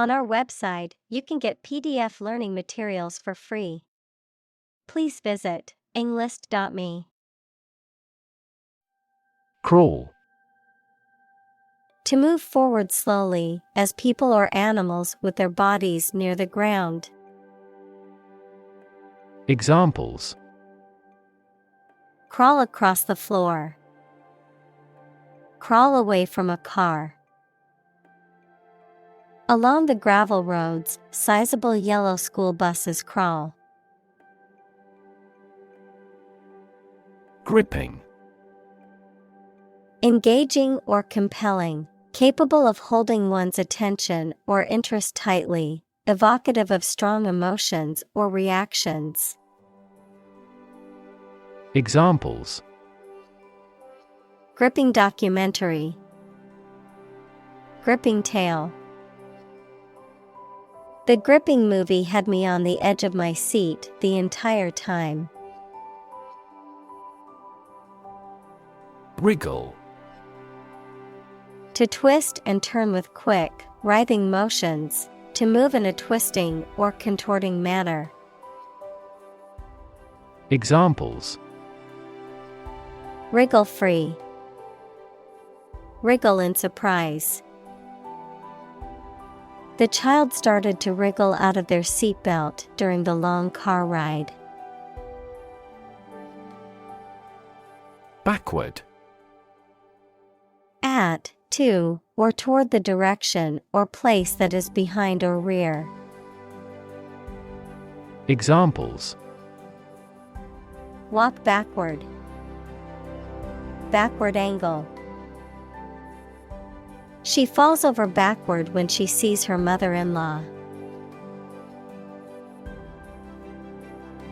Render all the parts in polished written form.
On our website, you can get PDF learning materials for free. Please visit englist.me. Crawl. To move forward slowly, as people or animals with their bodies near the ground. Examples: Crawl across the floor. Crawl away from a car. Along the gravel roads, sizable yellow school buses crawl. Gripping. Engaging or compelling, capable of holding one's attention or interest tightly, evocative of strong emotions or reactions. Examples: Gripping documentary. Gripping tale. The gripping movie had me on the edge of my seat the entire time. Wriggle. To twist and turn with quick, writhing motions, to move in a twisting or contorting manner. Examples: Wriggle free. Wriggle in surprise. The child started to wriggle out of their seatbelt during the long car ride. Backward. At, to, or toward the direction or place that is behind or rear. Examples: Walk backward. Backward angle. She falls over backward when she sees her mother-in-law.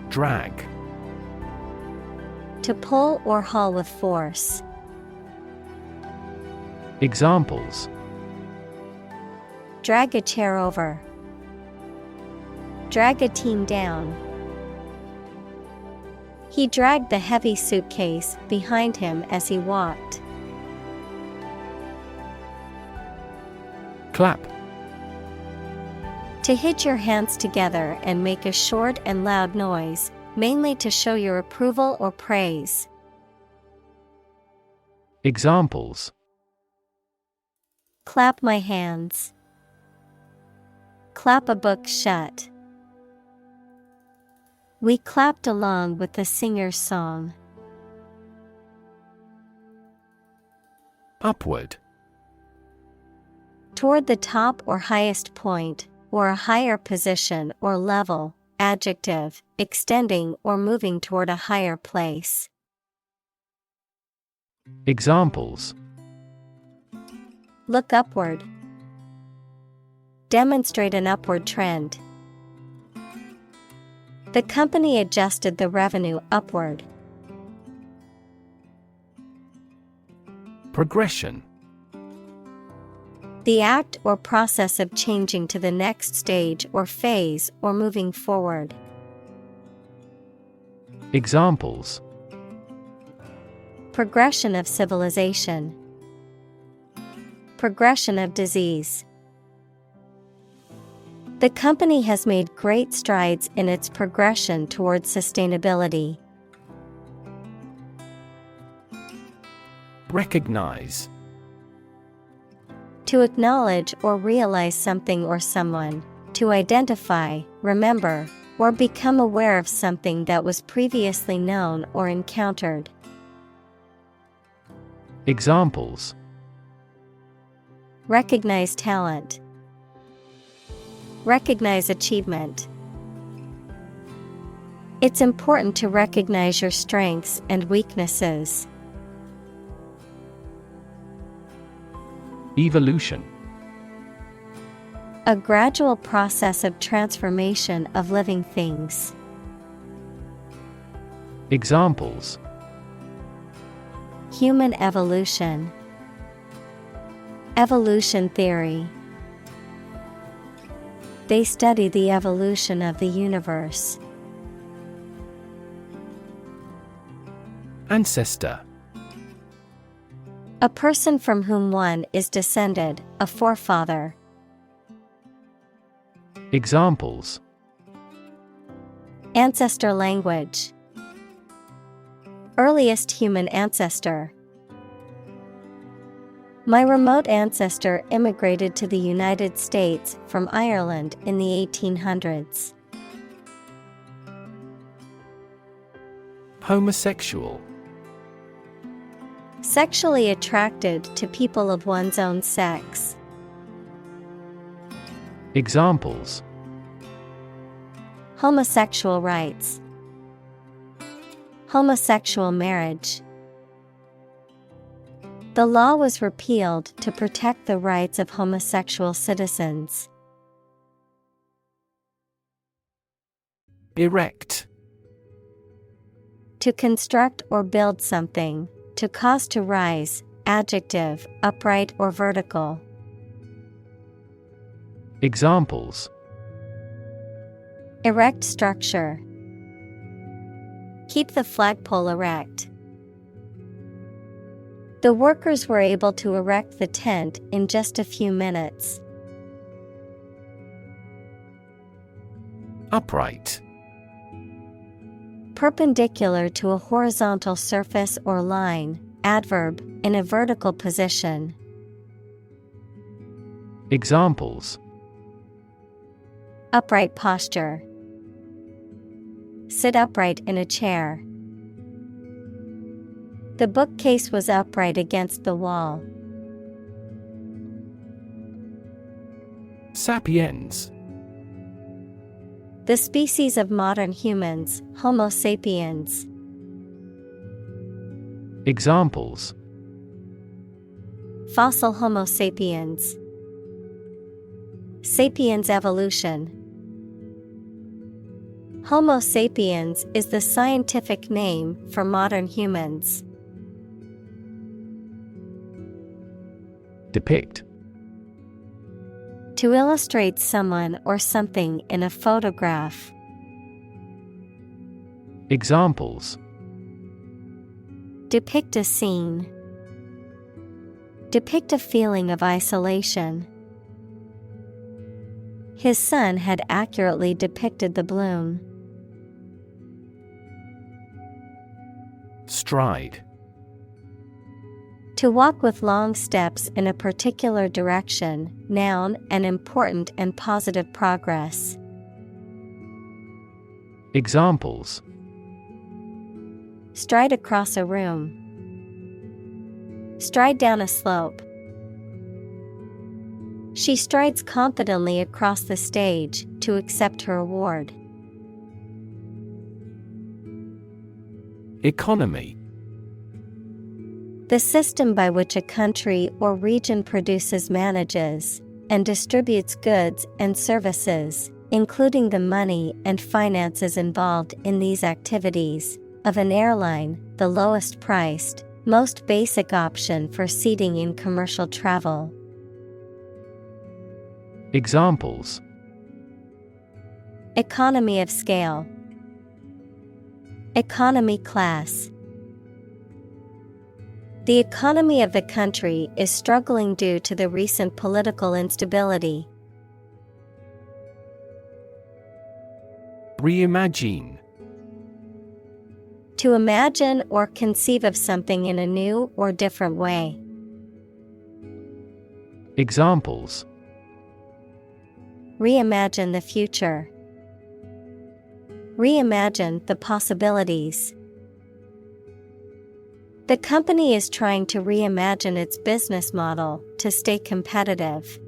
Drag. To pull or haul with force. Examples: Drag a chair over. Drag a team down. He dragged the heavy suitcase behind him as he walked. Clap. To hit your hands together and make a short and loud noise, mainly to show your approval or praise. Examples: Clap my hands. Clap a book shut. We clapped along with the singer's song. Upward. Toward the top or highest point, or a higher position or level, adjective, extending or moving toward a higher place. Examples: Look upward. Demonstrate an upward trend. The company adjusted the revenue upward. Progression. The act or process of changing to the next stage or phase or moving forward. Examples: Progression of civilization. Progression of disease. The company has made great strides in its progression towards sustainability. Recognize. To acknowledge or realize something or someone, to identify, remember, or become aware of something that was previously known or encountered. Examples: Recognize talent. Recognize achievement. It's important to recognize your strengths and weaknesses. Evolution. A gradual process of transformation of living things. Examples: Human evolution. Evolution theory. They study the evolution of the universe. Ancestor. A person from whom one is descended, a forefather. Examples: Ancestor language. Earliest human ancestor. My remote ancestor immigrated to the United States from Ireland in the 1800s. Homosexual. Sexually attracted to people of one's own sex. Examples: Homosexual rights. Homosexual marriage. The law was repealed to protect the rights of homosexual citizens. Erect. To construct or build something, to cause to rise, adjective, upright or vertical. Examples: Erect structure. Keep the flagpole erect. The workers were able to erect the tent in just a few minutes. Upright. Perpendicular to a horizontal surface or line, adverb, in a vertical position. Examples: Upright posture. Sit upright in a chair. The bookcase was upright against the wall. Sapiens. The species of modern humans, Homo sapiens. Examples: Fossil Homo sapiens. Sapiens evolution. Homo sapiens is the scientific name for modern humans. Depict. To illustrate someone or something in a photograph. Examples: Depict a scene. Depict a feeling of isolation. His son had accurately depicted the bloom. Stride. To walk with long steps in a particular direction, noun, an important and positive progress. Examples: Stride across a room. Stride down a slope. She strides confidently across the stage to accept her award. Economy. The system by which a country or region produces, manages, and distributes goods and services, including the money and finances involved in these activities, of an airline, the lowest priced, most basic option for seating in commercial travel. Examples: Economy of scale. Economy class. The economy of the country is struggling due to the recent political instability. Reimagine. To imagine or conceive of something in a new or different way. Examples: Reimagine the future. Reimagine the possibilities. The company is trying to reimagine its business model to stay competitive.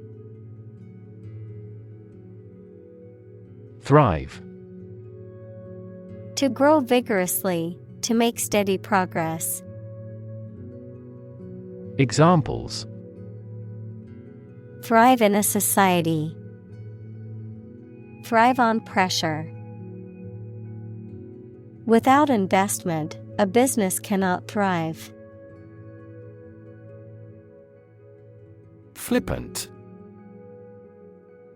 Thrive. To grow vigorously, to make steady progress. Examples: Thrive in a society. Thrive on pressure. Without investment, a business cannot thrive. Flippant.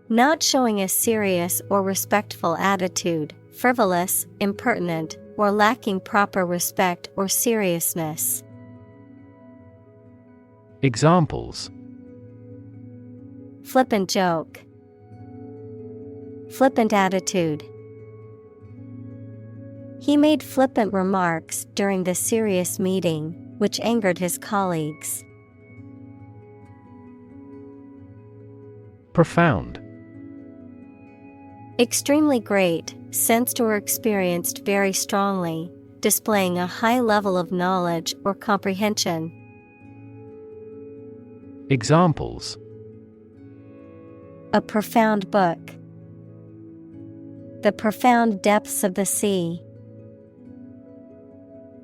Not showing a serious or respectful attitude, frivolous, impertinent, or lacking proper respect or seriousness. Examples: Flippant joke. Flippant attitude. He made flippant remarks during the serious meeting, which angered his colleagues. Profound. Extremely great, sensed or experienced very strongly, displaying a high level of knowledge or comprehension. Examples: A profound book. The profound depths of the sea.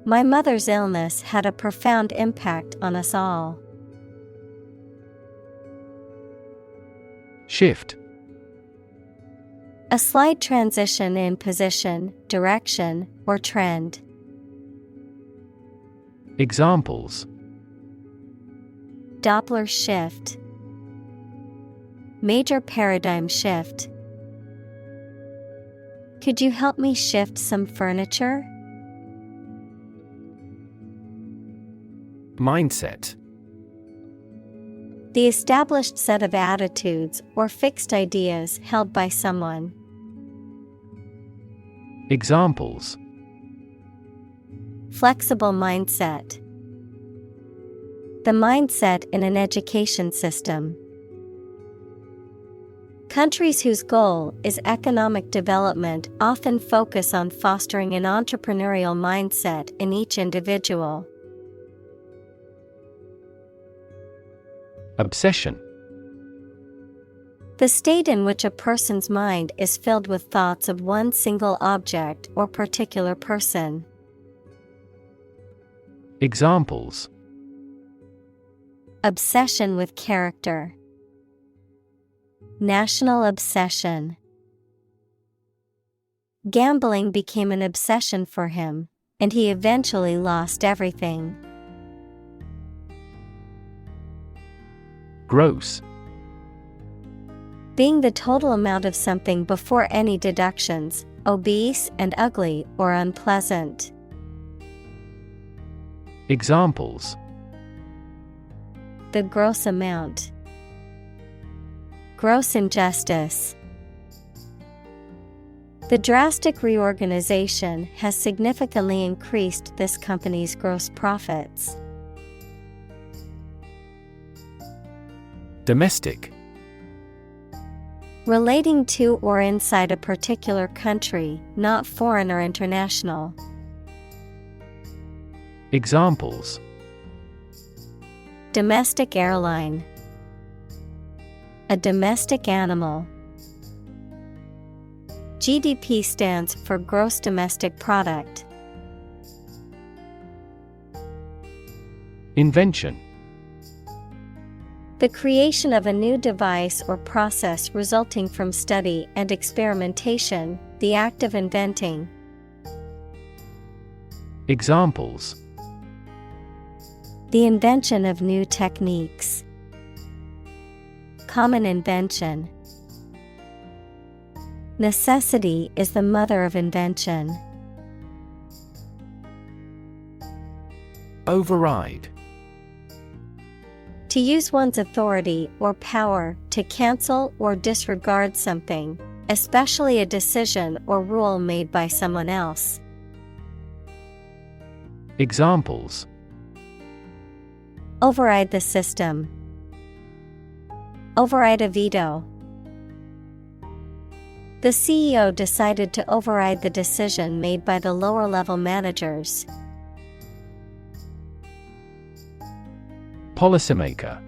My mother's illness had a profound impact on us all. Shift. A slight transition in position, direction, or trend. Examples: Doppler shift. Major paradigm shift. Could you help me shift some furniture? Mindset. The established set of attitudes or fixed ideas held by someone. Examples: Flexible mindset. The mindset in an education system. Countries whose goal is economic development often focus on fostering an entrepreneurial mindset in each individual. Obsession. The state in which a person's mind is filled with thoughts of one single object or particular person. Examples: Obsession with character. National obsession. Gambling became an obsession for him, and he eventually lost everything. Gross. Being the total amount of something before any deductions, obese and ugly or unpleasant. Examples: The gross amount. Gross injustice. The drastic reorganization has significantly increased this company's gross profits. Domestic. Relating to or inside a particular country, not foreign or international. Examples: Domestic airline. A domestic animal. GDP stands for gross domestic product. Invention. The creation of a new device or process resulting from study and experimentation, the act of inventing. Examples: The invention of new techniques. Common invention. Necessity is the mother of invention. Override. To use one's authority or power to cancel or disregard something, especially a decision or rule made by someone else. Examples: Override the system. Override a veto. The CEO decided to override the decision made by the lower level managers. Policymaker.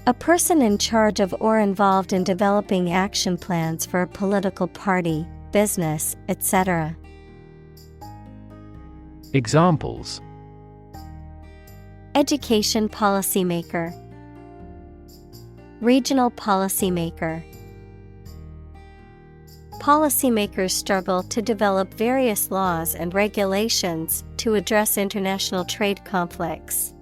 A person in charge of or involved in developing action plans for a political party, business, etc. Examples: Education policymaker. Regional policymaker. Policymakers struggle to develop various laws and regulations to address international trade conflicts.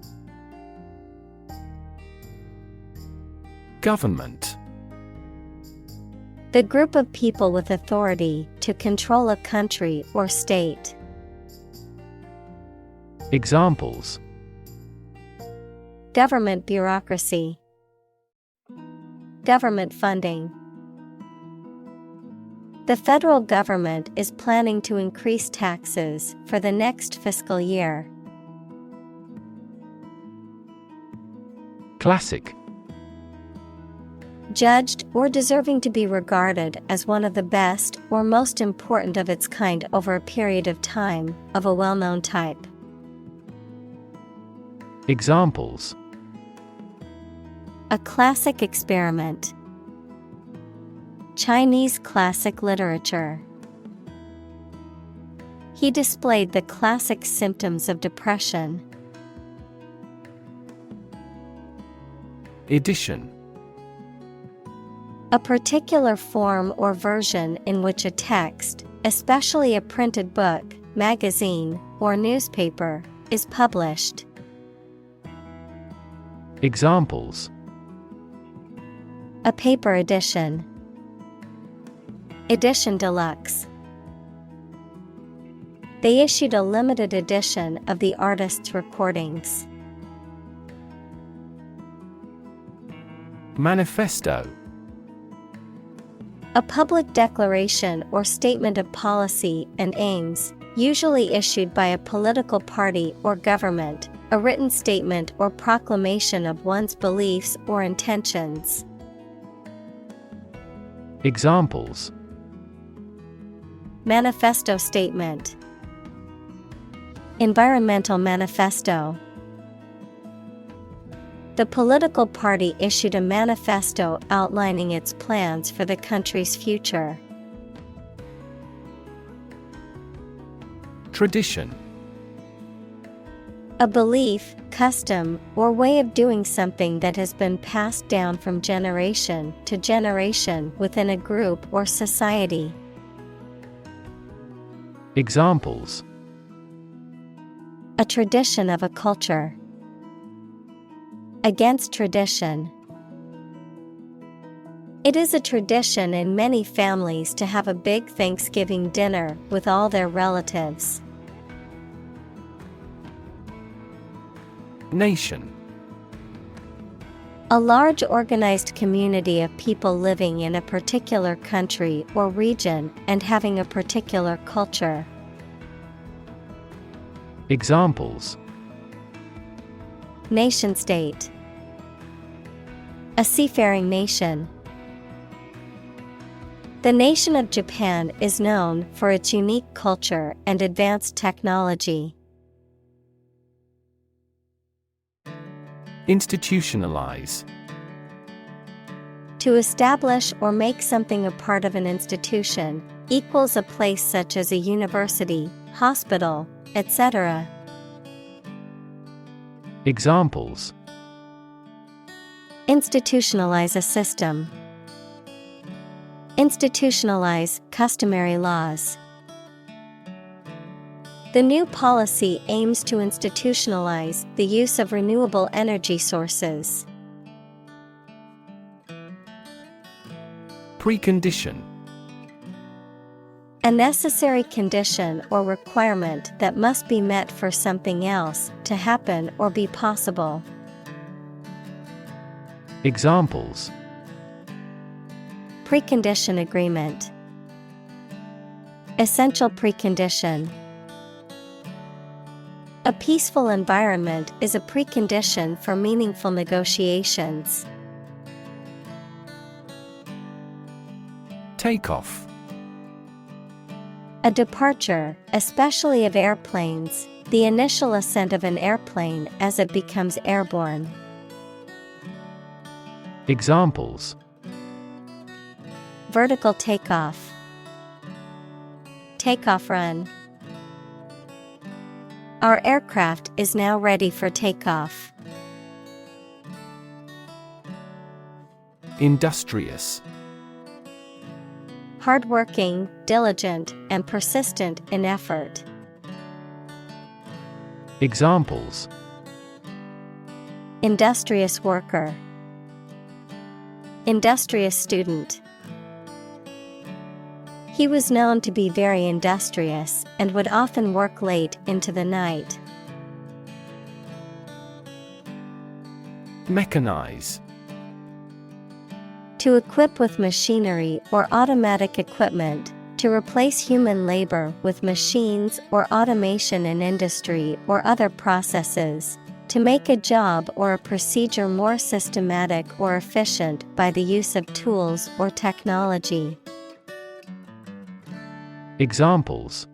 Government. The group of people with authority to control a country or state. Examples: Government bureaucracy. Government funding. The federal government is planning to increase taxes for the next fiscal year. Classic. Judged or deserving to be regarded as one of the best or most important of its kind over a period of time, of a well-known type. Examples: A classic experiment. Chinese classic literature. He displayed the classic symptoms of depression. Edition. A particular form or version in which a text, especially a printed book, magazine, or newspaper, is published. Examples: A paper edition. Edition deluxe. They issued a limited edition of the artist's recordings. Manifesto. A public declaration or statement of policy and aims, usually issued by a political party or government, a written statement or proclamation of one's beliefs or intentions. Examples: Manifesto statement. Environmental manifesto. The political party issued a manifesto outlining its plans for the country's future. Tradition. A belief, custom, or way of doing something that has been passed down from generation to generation within a group or society. Examples: A tradition of a culture. Against tradition. It is a tradition in many families to have a big Thanksgiving dinner with all their relatives. Nation. A large organized community of people living in a particular country or region and having a particular culture. Examples: Nation-state. A seafaring nation. The nation of Japan is known for its unique culture and advanced technology. Institutionalize. To establish or make something a part of an institution, equals a place such as a university, hospital, etc. Examples: Institutionalize a system. Institutionalize customary laws. The new policy aims to institutionalize the use of renewable energy sources. Precondition. A necessary condition or requirement that must be met for something else to happen or be possible. Examples: Precondition agreement. Essential precondition. A peaceful environment is a precondition for meaningful negotiations. Takeoff. A departure, especially of airplanes, the initial ascent of an airplane as it becomes airborne. Examples: Vertical takeoff. Takeoff run. Our aircraft is now ready for takeoff. Industrious. Hardworking, diligent, and persistent in effort. Examples: Industrious worker. Industrious student. He was known to be very industrious and would often work late into the night. Mechanize. To equip with machinery or automatic equipment, to replace human labor with machines or automation in industry or other processes, to make a job or a procedure more systematic or efficient by the use of tools or technology. Examples: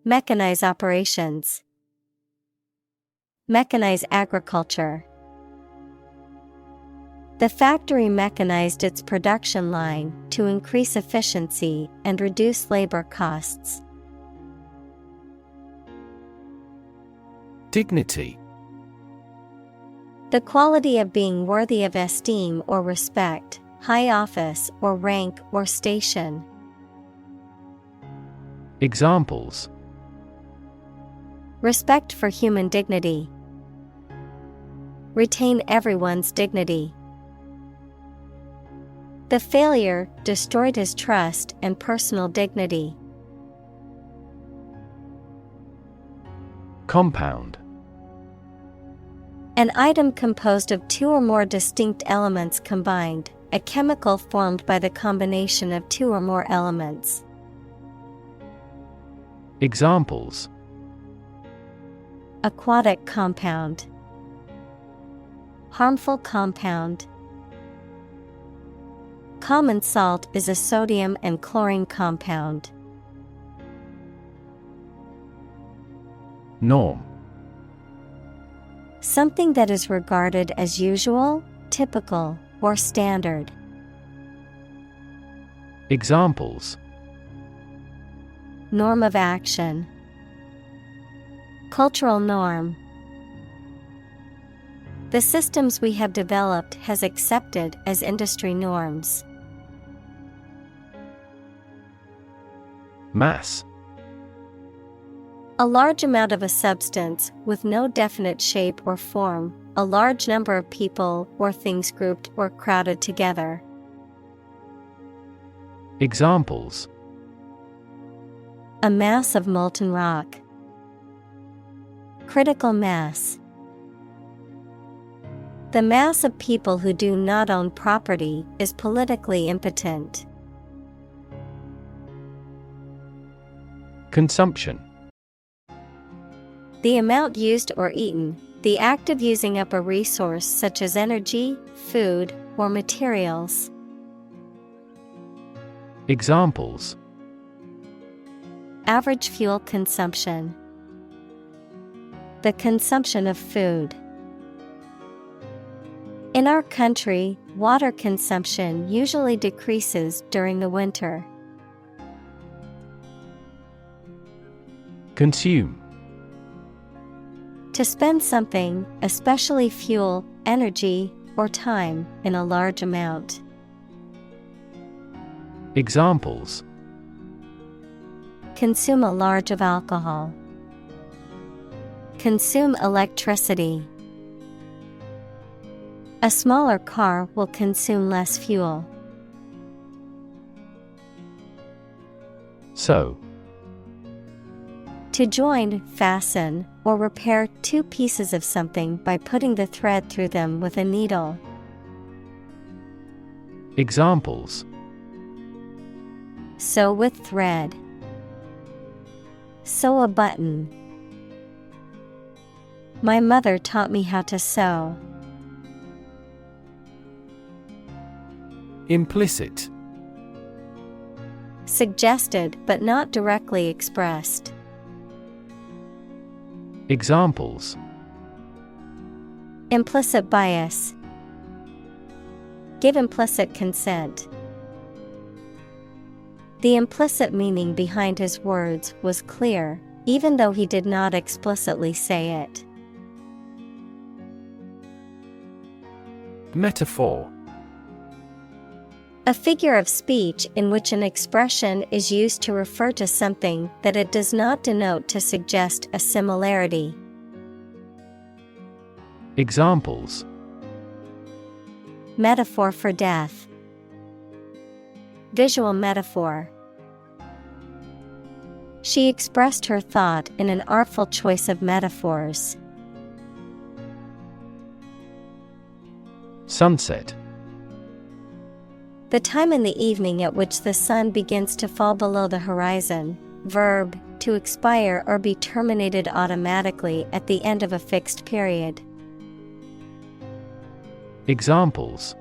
Mechanize operations. Mechanize agriculture. The factory mechanized its production line to increase efficiency and reduce labor costs. Dignity. The quality of being worthy of esteem or respect, high office or rank or station. Examples: Respect for human dignity. Retain everyone's dignity. The failure destroyed his trust and personal dignity. Compound. An item composed of two or more distinct elements combined, a chemical formed by the combination of two or more elements. Examples: Aquatic compound. Harmful compound. Common salt is a sodium and chlorine compound. Norm. Something that is regarded as usual, typical, or standard. Examples: Norm of action. Cultural norm. The systems we have developed has accepted as industry norms. Mass. A large amount of a substance with no definite shape or form, a large number of people or things grouped or crowded together. Examples: A mass of molten rock. Critical mass. The mass of people who do not own property is politically impotent. Consumption. The amount used or eaten, the act of using up a resource such as energy, food, or materials. Examples: Average fuel consumption. The consumption of food. In our country, water consumption usually decreases during the winter. Consume. To spend something, especially fuel, energy, or time, in a large amount. Examples: Consume a large of alcohol. Consume electricity. A smaller car will consume less fuel. Sew. To join, fasten, or repair two pieces of something by putting the thread through them with a needle. Examples: Sew with thread. Sew a button. My mother taught me how to sew. Implicit. Suggested but not directly expressed. Examples: Implicit bias. Give implicit consent. The implicit meaning behind his words was clear, even though he did not explicitly say it. Metaphor. A figure of speech in which an expression is used to refer to something that it does not denote to suggest a similarity. Examples: Metaphor for death. Visual metaphor. She expressed her thought in an artful choice of metaphors. Sunset. The time in the evening at which the sun begins to fall below the horizon. Verb, to expire or be terminated automatically at the end of a fixed period. Examples: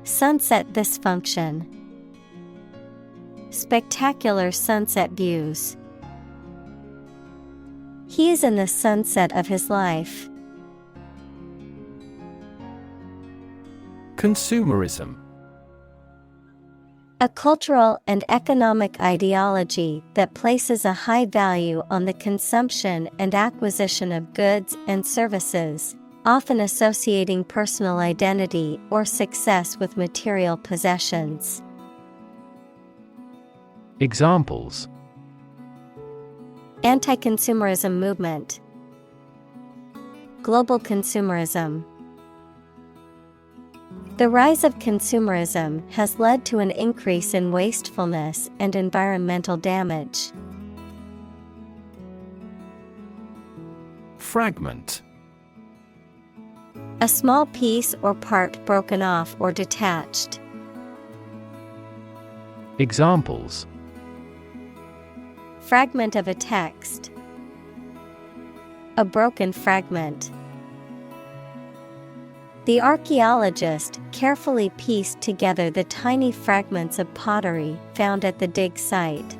Sunset dysfunction. Spectacular sunset views. He is in the sunset of his life. Consumerism. A cultural and economic ideology that places a high value on the consumption and acquisition of goods and services, often associating personal identity or success with material possessions. Examples: Anti-consumerism movement. Global consumerism. The rise of consumerism has led to an increase in wastefulness and environmental damage. Fragment. A small piece or part broken off or detached. Examples: Fragment of a text. A broken fragment. The archaeologist carefully pieced together the tiny fragments of pottery found at the dig site.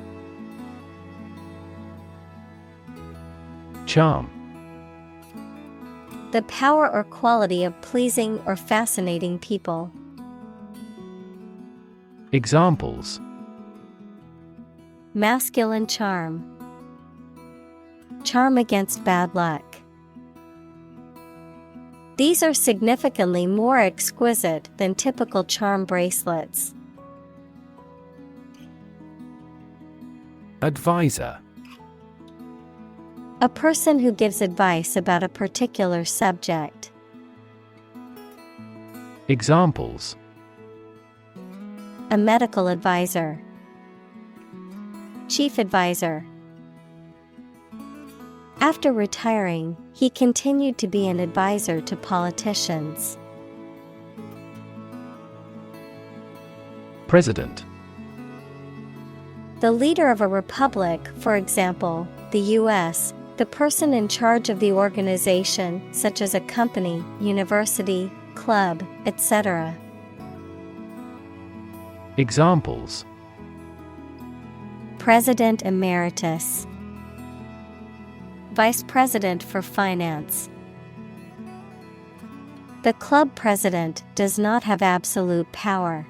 Charm. The power or quality of pleasing or fascinating people. Examples: Masculine charm. Charm against bad luck. These are significantly more exquisite than typical charm bracelets. Advisor. A person who gives advice about a particular subject. Examples: A medical advisor. Chief advisor. After retiring, he continued to be an advisor to politicians. President. The leader of a republic, for example, the U.S., the person in charge of the organization, such as a company, university, club, etc. Examples: President Emeritus. Vice President for Finance. The club president does not have absolute power.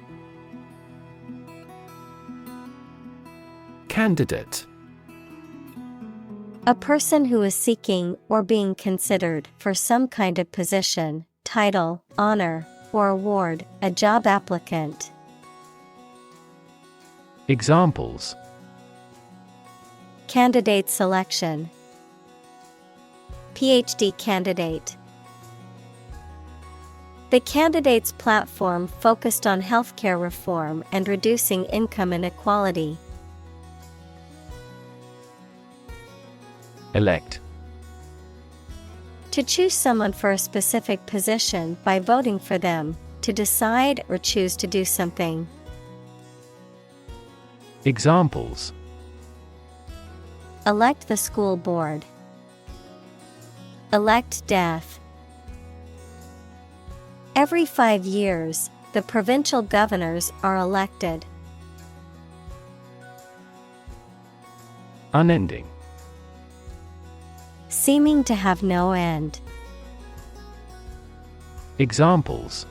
Candidate. A person who is seeking or being considered for some kind of position, title, honor, or award, a job applicant. Examples: Candidate selection. PhD candidate. The candidate's platform focused on healthcare reform and reducing income inequality. Elect. To choose someone for a specific position by voting for them, to decide or choose to do something. Examples: Elect the school board. Elect death. Every 5 years, the provincial governors are elected. Unending. Seeming to have no end. Examples: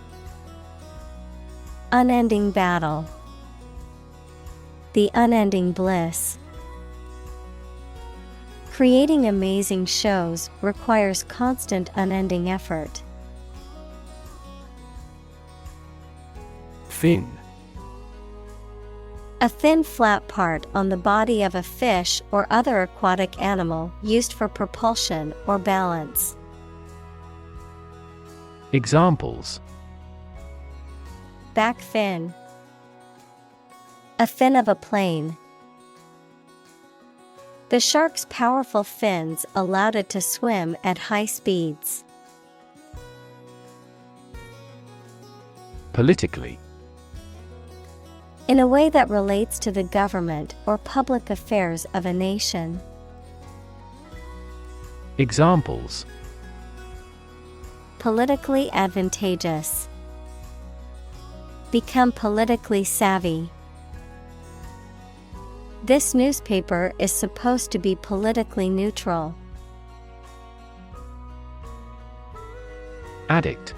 Unending battle. The unending bliss. Creating amazing shows requires constant unending effort. Fin. A thin flat part on the body of a fish or other aquatic animal used for propulsion or balance. Examples: Back fin. A fin of a plane. The shark's powerful fins allowed it to swim at high speeds. Politically. In a way that relates to the government or public affairs of a nation. Examples: politically advantageous. Become politically savvy. This newspaper is supposed to be politically neutral. Addict.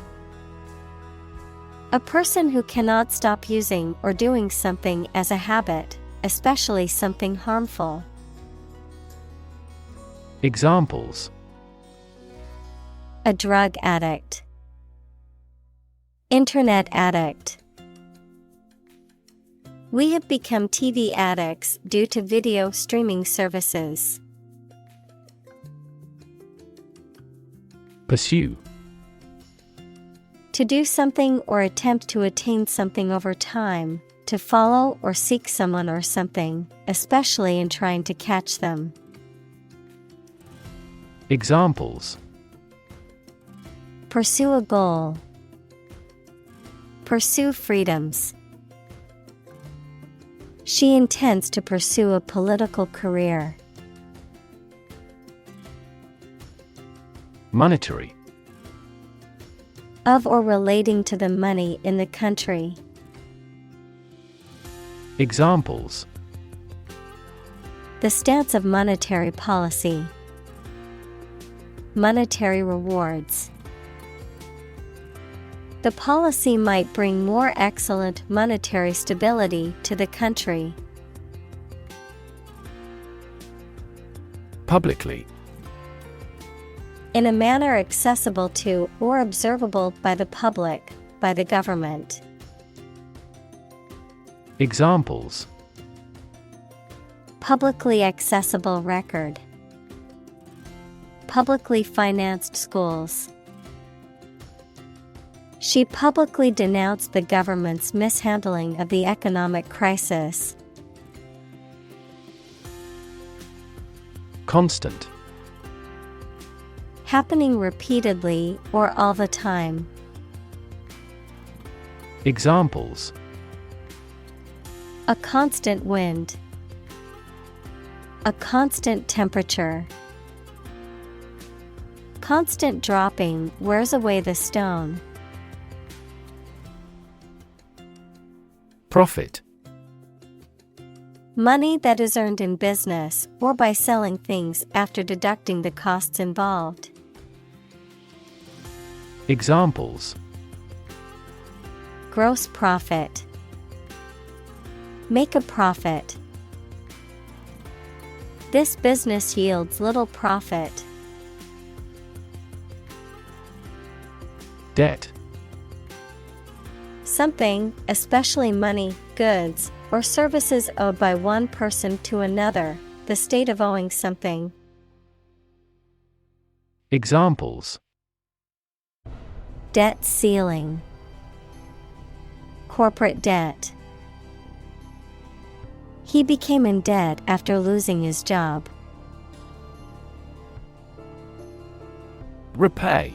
A person who cannot stop using or doing something as a habit, especially something harmful. Examples: a drug addict. Internet addict. We have become TV addicts due to video streaming services. Pursue. To do something or attempt to attain something over time, to follow or seek someone or something, especially in trying to catch them. Examples: pursue a goal. Pursue freedoms. She intends to pursue a political career. Monetary. Of or relating to the money in the country. Examples: the stance of monetary policy. Monetary rewards. The policy might bring more excellent monetary stability to the country. Publicly. In a manner accessible to or observable by the public, by the government. Examples: publicly accessible record. Publicly financed schools. She publicly denounced the government's mishandling of the economic crisis. Constant. Happening repeatedly or all the time. Examples: a constant wind. A constant temperature. Constant dropping wears away the stone. Profit. Money that is earned in business or by selling things after deducting the costs involved. Examples: gross profit. Make a profit. This business yields little profit. Debt. Something, especially money, goods, or services owed by one person to another, the state of owing something. Examples: debt ceiling. Corporate debt. He became in debt after losing his job. Repay.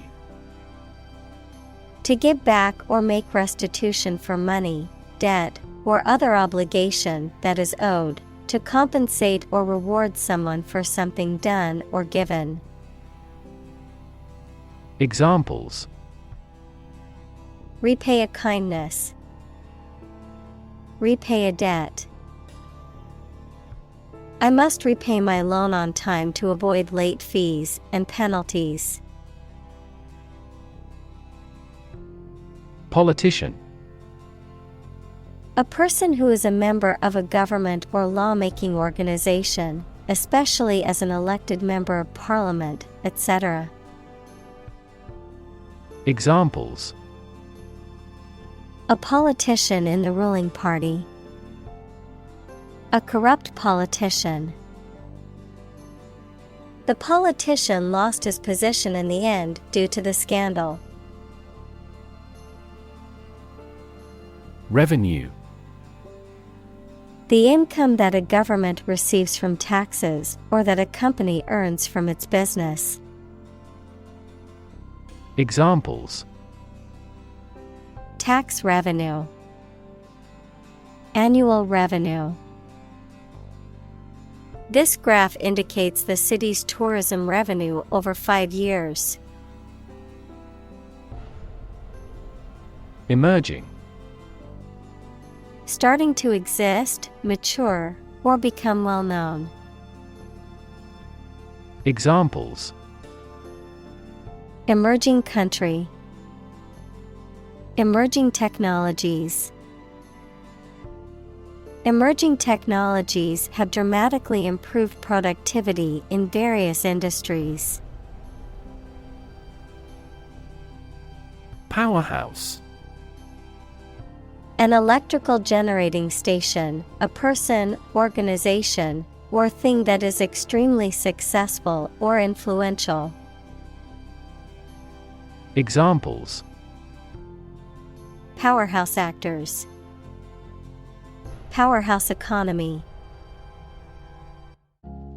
To give back or make restitution for money, debt, or other obligation that is owed, to compensate or reward someone for something done or given. Examples: repay a kindness. Repay a debt. I must repay my loan on time to avoid late fees and penalties. Politician. A person who is a member of a government or lawmaking organization, especially as an elected member of parliament, etc. Examples: a politician in the ruling party. A corrupt politician. The politician lost his position in the end due to the scandal. Revenue. The income that a government receives from taxes or that a company earns from its business. Examples: tax revenue. Annual revenue. This graph indicates the city's tourism revenue over 5 years. Emerging. Starting to exist, mature, or become well known. Examples: Emerging country. Emerging technologies. Emerging technologies have dramatically improved productivity in various industries. Powerhouse. An electrical generating station, a person, organization, or thing that is extremely successful or influential. Examples: Powerhouse actors. Powerhouse economy.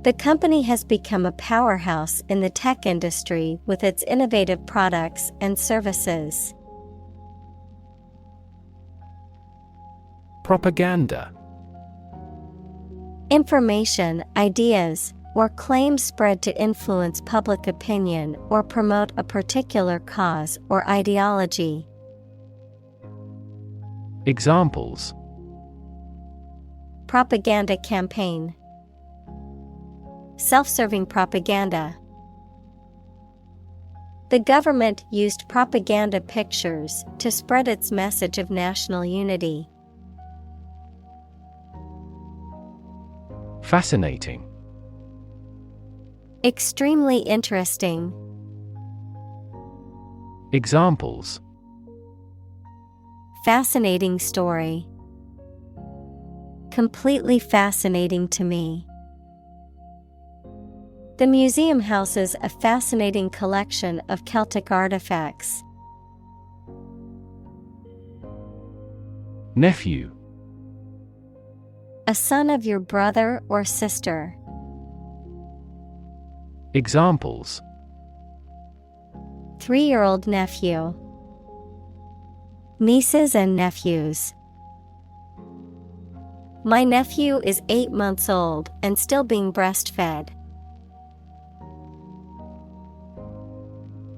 The company has become a powerhouse in the tech industry with its innovative products and services. Propaganda. Information, ideas, or claims spread to influence public opinion or promote a particular cause or ideology. Examples: Propaganda campaign. Self-serving propaganda. The government used propaganda pictures to spread its message of national unity. Fascinating. Extremely interesting. Examples: Fascinating story. Completely fascinating to me. The museum houses a fascinating collection of Celtic artifacts. Nephew. A son of your brother or sister. Examples: 3-year-old nephew. Nieces and nephews. My nephew is 8 months old and still being breastfed.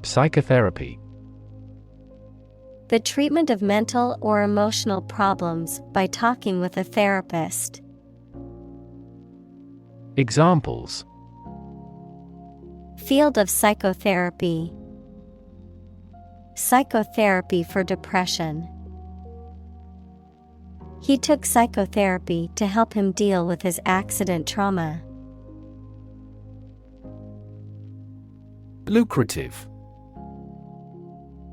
Psychotherapy. The treatment of mental or emotional problems by talking with a therapist. Examples: Field of psychotherapy. Psychotherapy for depression. He took psychotherapy to help him deal with his accident trauma. Lucrative.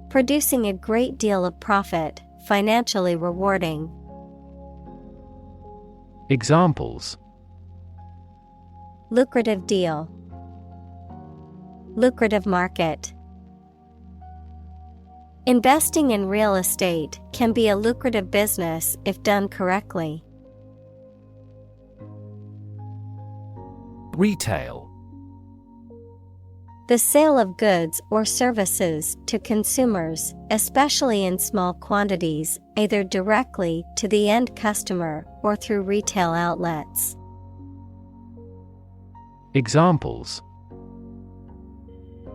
Producing a great deal of profit, financially rewarding. Examples: Lucrative deal. Lucrative market. Investing in real estate can be a lucrative business if done correctly. Retail. The sale of goods or services to consumers, especially in small quantities, either directly to the end customer or through retail outlets. Examples: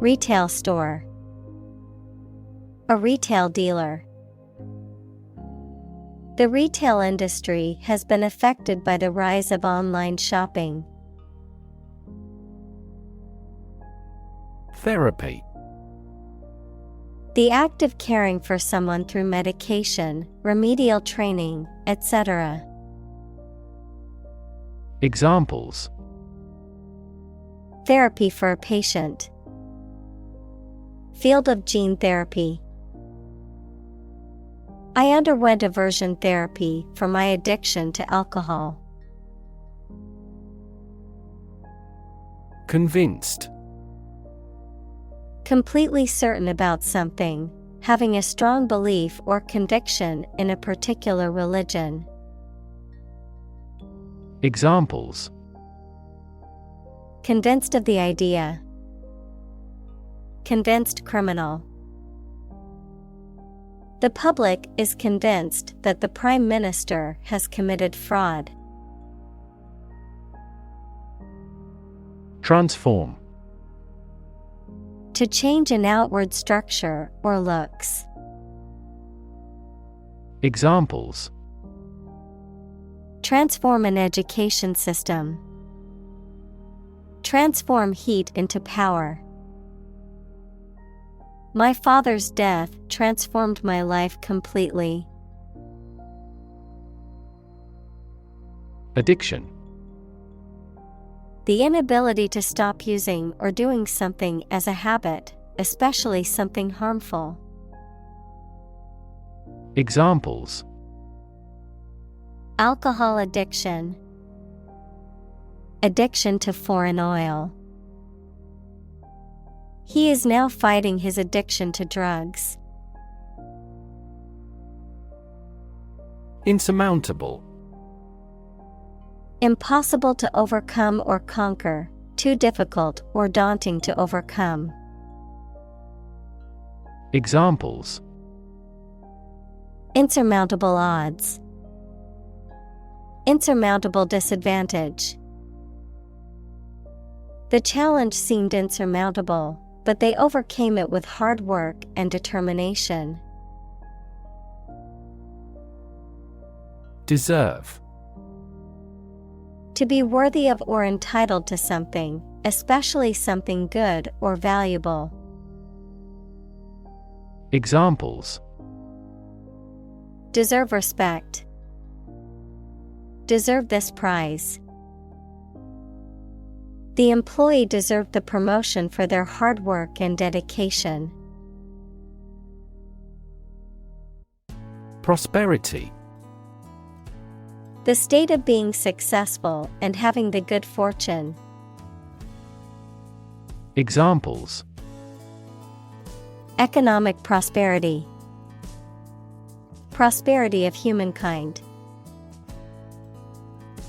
Retail store. A retail dealer. The retail industry has been affected by the rise of online shopping. Therapy. The act of caring for someone through medication, remedial training, etc. Examples: Therapy for a patient. Field of gene therapy. I underwent aversion therapy for my addiction to alcohol. Convinced. Completely certain about something, having a strong belief or conviction in a particular religion. Examples: Convinced of the idea. Convinced criminal. The public is convinced that the Prime Minister has committed fraud. Transform. To change an outward structure or looks. Examples: Transform an education system. Transform heat into power. My father's death transformed my life completely. Addiction. The inability to stop using or doing something as a habit, especially something harmful. Examples: Alcohol addiction. Addiction to foreign oil. He is now fighting his addiction to drugs. Insurmountable. Impossible to overcome or conquer, too difficult or daunting to overcome. Examples: Insurmountable odds. Insurmountable disadvantage. The challenge seemed insurmountable, but they overcame it with hard work and determination. Deserve. To be worthy of or entitled to something, especially something good or valuable. Examples: Deserve respect. Deserve this prize. The employee deserved the promotion for their hard work and dedication. Prosperity. The state of being successful and having the good fortune. Examples: Economic prosperity. Prosperity of humankind.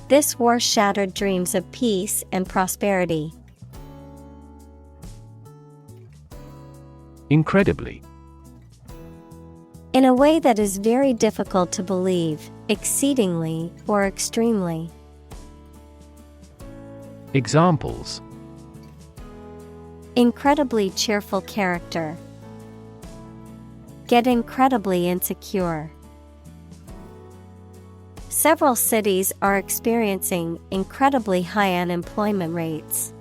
This war shattered dreams of peace and prosperity. Incredibly. In a way that is very difficult to believe, exceedingly or extremely. Examples: Incredibly cheerful character. Get incredibly insecure. Several cities are experiencing incredibly high unemployment rates.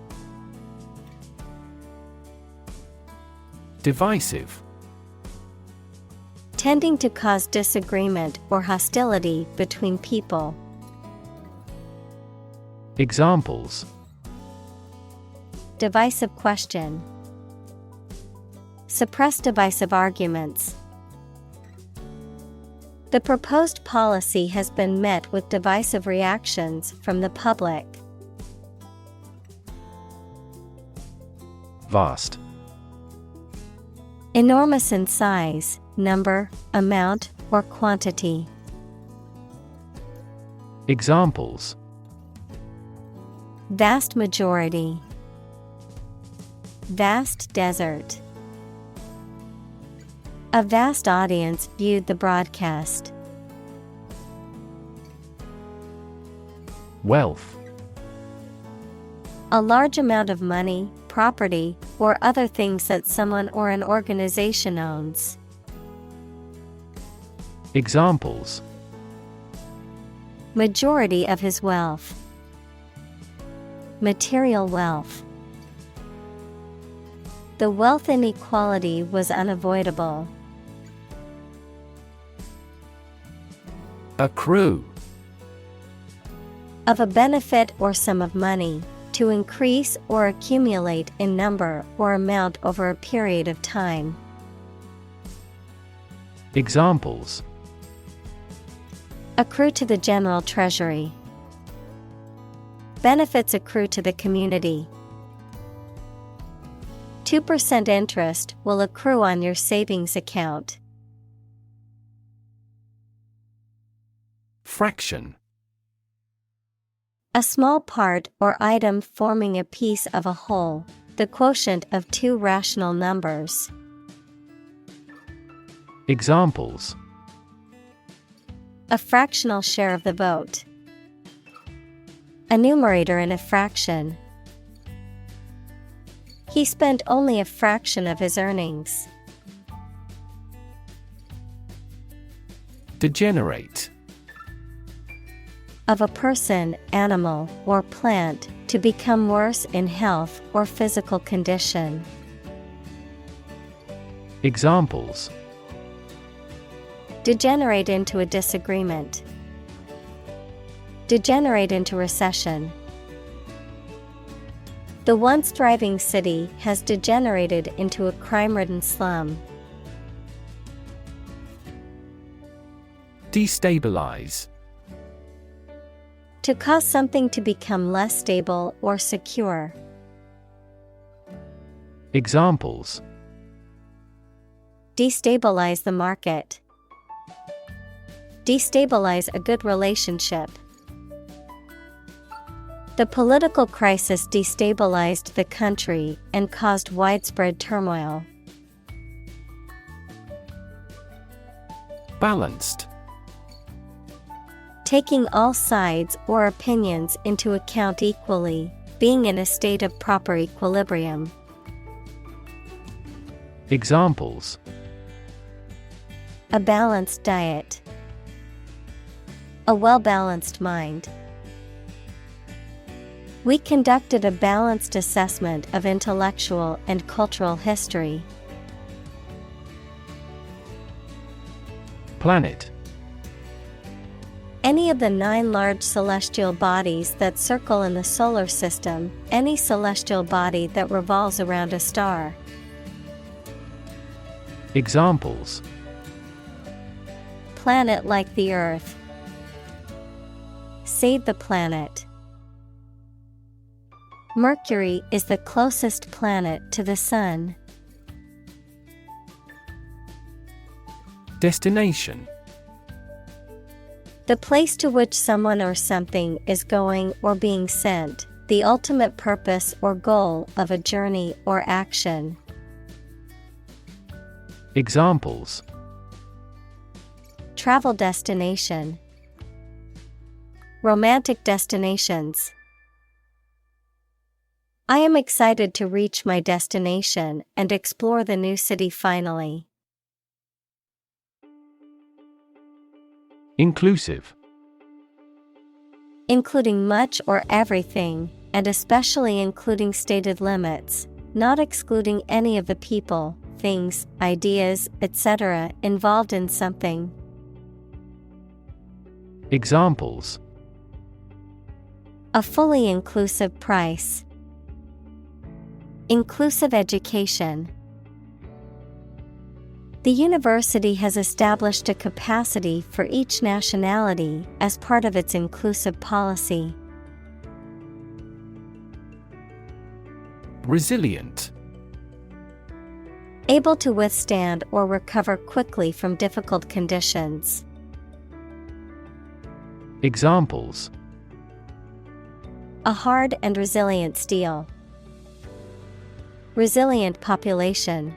Divisive. Tending to cause disagreement or hostility between people. Examples: Divisive question. Suppress divisive arguments. The proposed policy has been met with divisive reactions from the public. Vast. Enormous in size, number, amount, or quantity. Examples: Vast majority. Vast desert. A vast audience viewed the broadcast. Wealth. A large amount of money, property, or other things that someone or an organization owns. Examples: Majority of his wealth. Material wealth. The wealth inequality was unavoidable. Accrue. Of a benefit or sum of money, to increase or accumulate in number or amount over a period of time. Examples: Accrue to the general treasury. Benefits accrue to the community. 2% interest will accrue on your savings account. Fraction. A small part or item forming a piece of a whole, the quotient of two rational numbers. Examples: a fractional share of the vote, a numerator in a fraction. He spent only a fraction of his earnings. Degenerate. Of a person, animal, or plant, to become worse in health or physical condition. Examples: degenerate into a disagreement, degenerate into recession. The once thriving city has degenerated into a crime-ridden slum. Destabilize. To cause something to become less stable or secure. Examples: destabilize the market, destabilize a good relationship. The political crisis destabilized the country and caused widespread turmoil. Balanced. Taking all sides or opinions into account equally, being in a state of proper equilibrium. Examples: a balanced diet, a well-balanced mind. We conducted a balanced assessment of intellectual and cultural history. Planet. Any of the 9 large celestial bodies that circle in the solar system, any celestial body that revolves around a star. Examples: planet like the Earth, save the planet. Mercury is the closest planet to the Sun. Destination. The place to which someone or something is going or being sent, the ultimate purpose or goal of a journey or action. Examples: travel destination, romantic destinations. I am excited to reach my destination and explore the new city finally. Inclusive. Including much or everything, and especially including stated limits, not excluding any of the people, things, ideas, etc. involved in something. Examples: a fully inclusive price, inclusive education. The university has established a capacity for each nationality as part of its inclusive policy. Resilient. Able to withstand or recover quickly from difficult conditions. Examples: a hard and resilient steel, resilient population.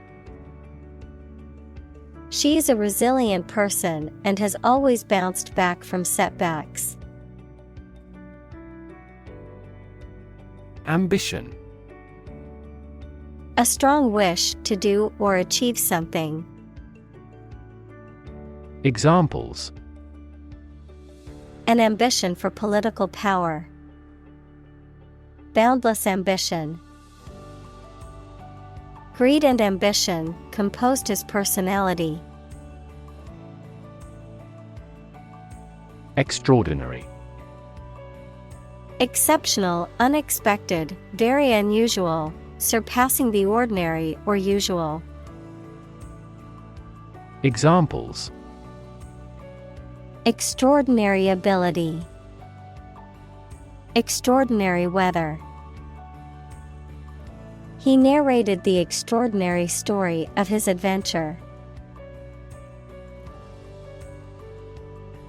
She is a resilient person and has always bounced back from setbacks. Ambition. A strong wish to do or achieve something. Examples: an ambition for political power, boundless ambition. Greed and ambition composed his personality. Extraordinary. Exceptional, unexpected, very unusual, surpassing the ordinary or usual. Examples: extraordinary ability, extraordinary weather. He narrated the extraordinary story of his adventure.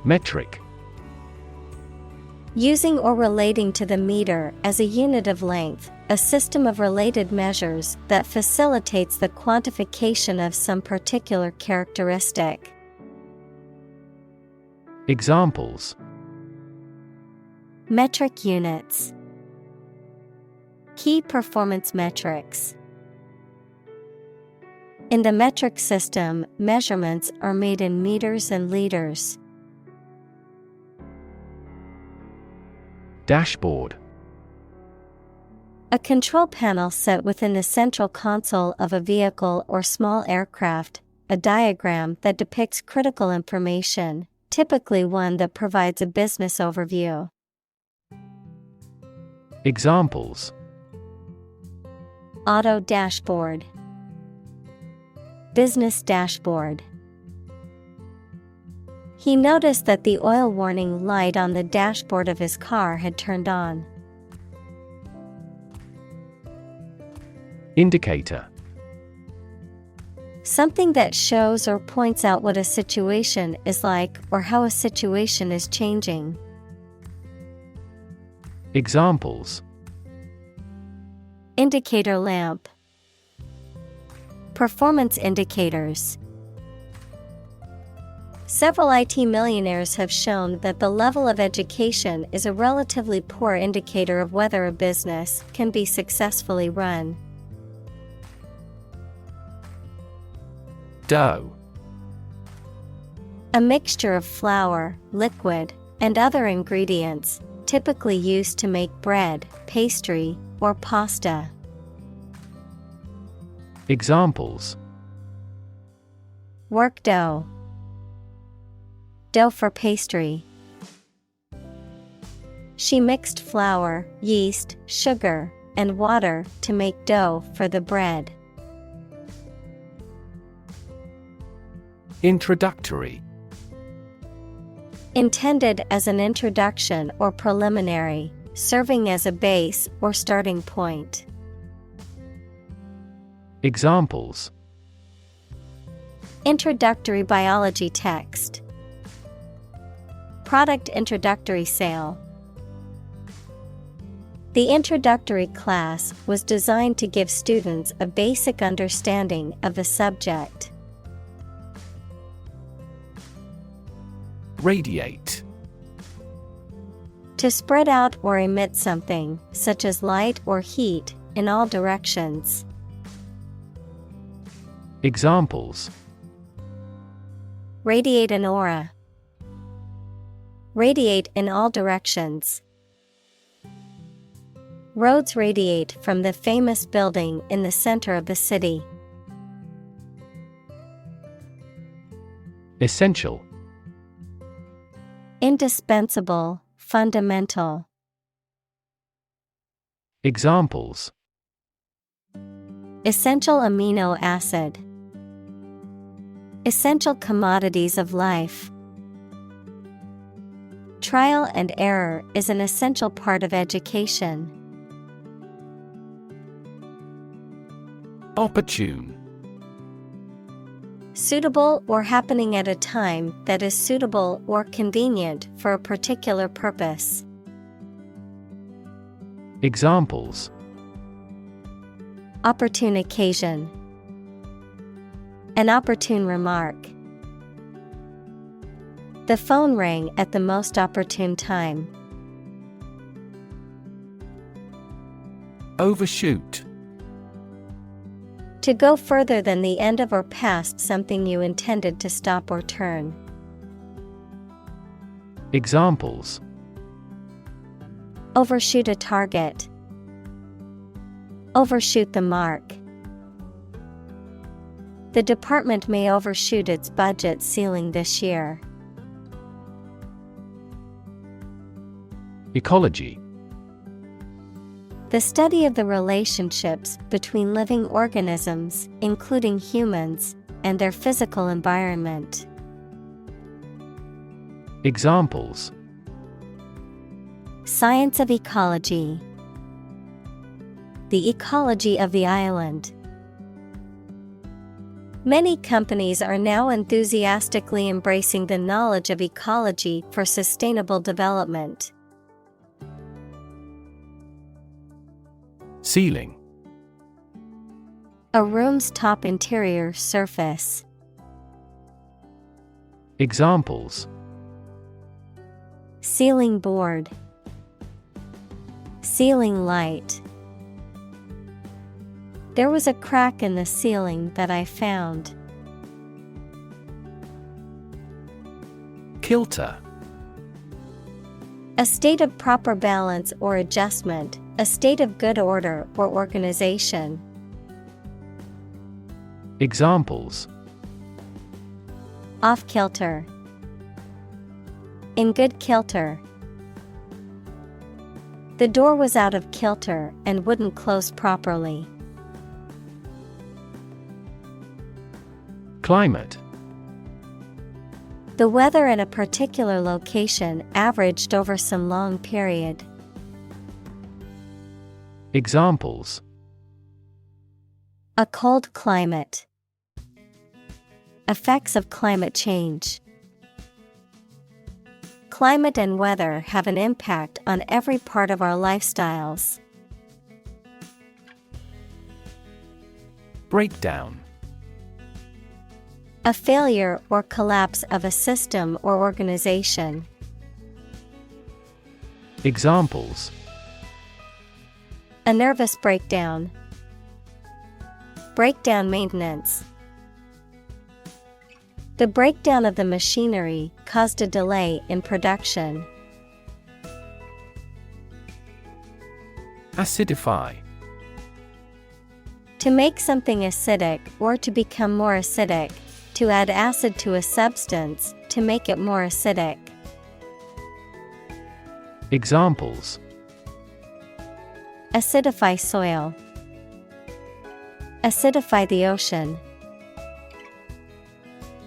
Metric. Using or relating to the meter as a unit of length, a system of related measures that facilitates the quantification of some particular characteristic. Examples: Metric units. Key performance metrics. In the metric system, measurements are made in meters and liters. Dashboard. A control panel set within the central console of a vehicle or small aircraft, a diagram that depicts critical information, typically one that provides a business overview. Examples: Auto dashboard. Business dashboard. He noticed that the oil warning light on the dashboard of his car had turned on. Indicator. Something that shows or points out what a situation is like or how a situation is changing. Examples: Indicator lamp. Performance indicators. Several IT millionaires have shown that the level of education is a relatively poor indicator of whether a business can be successfully run. Dough. A mixture of flour, liquid, and other ingredients, typically used to make bread, pastry, or pasta. Examples: Work dough. Dough for pastry. She mixed flour, yeast, sugar, and water to make dough for the bread. Introductory. Intended as an introduction or preliminary, serving as a base or starting point. Examples: Introductory biology text. Product introductory sale. The introductory class was designed to give students a basic understanding of the subject. Radiate. To spread out or emit something, such as light or heat, in all directions. Examples: Radiate an aura. Radiate in all directions. Roads radiate from the famous building in the center of the city. Essential. Indispensable, fundamental. Examples: Essential amino acid. Essential commodities of life. Trial and error is an essential part of education. Opportune. Suitable or happening at a time that is suitable or convenient for a particular purpose. Examples: Opportune occasion. An opportune remark. The phone rang at the most opportune time. Overshoot. To go further than the end of or past something you intended to stop or turn. Examples: Overshoot a target. Overshoot the mark. The department may overshoot its budget ceiling this year. Ecology. The study of the relationships between living organisms, including humans, and their physical environment. Examples: Science of ecology. The ecology of the island. Many companies are now enthusiastically embracing the knowledge of ecology for sustainable development. Ceiling. A room's top interior surface. Examples: Ceiling board. Ceiling light. There was a crack in the ceiling that I found. Kilter. A state of proper balance or adjustment, a state of good order or organization. Examples: Off kilter. In good kilter. The door was out of kilter and wouldn't close properly. Climate. The weather in a particular location averaged over some long period. Examples: A cold climate. Effects of climate change. Climate and weather have an impact on every part of our lifestyles. Breakdown. A failure or collapse of a system or organization. Examples: A nervous breakdown. Breakdown maintenance. The breakdown of the machinery caused a delay in production. Acidify. To make something acidic or to become more acidic, to add acid to a substance, to make it more acidic. Examples: Acidify soil. Acidify the ocean.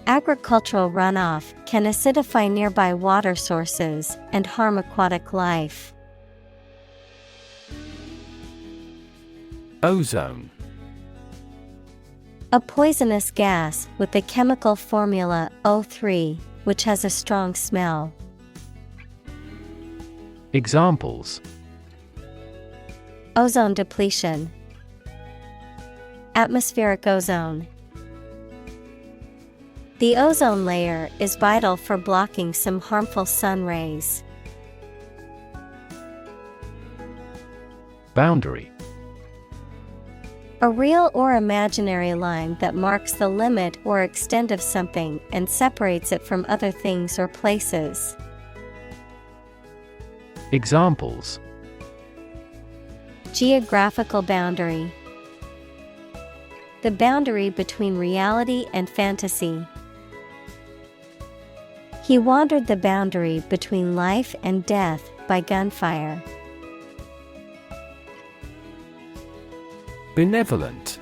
Agricultural runoff can acidify nearby water sources and harm aquatic life. Ozone. A poisonous gas with the chemical formula O3, which has a strong smell. Examples: Ozone depletion. Atmospheric ozone. The ozone layer is vital for blocking some harmful sun rays. Boundary. A real or imaginary line that marks the limit or extent of something and separates it from other things or places. Examples: Geographical boundary. The boundary between reality and fantasy. He wandered the boundary between life and death by gunfire. Benevolent.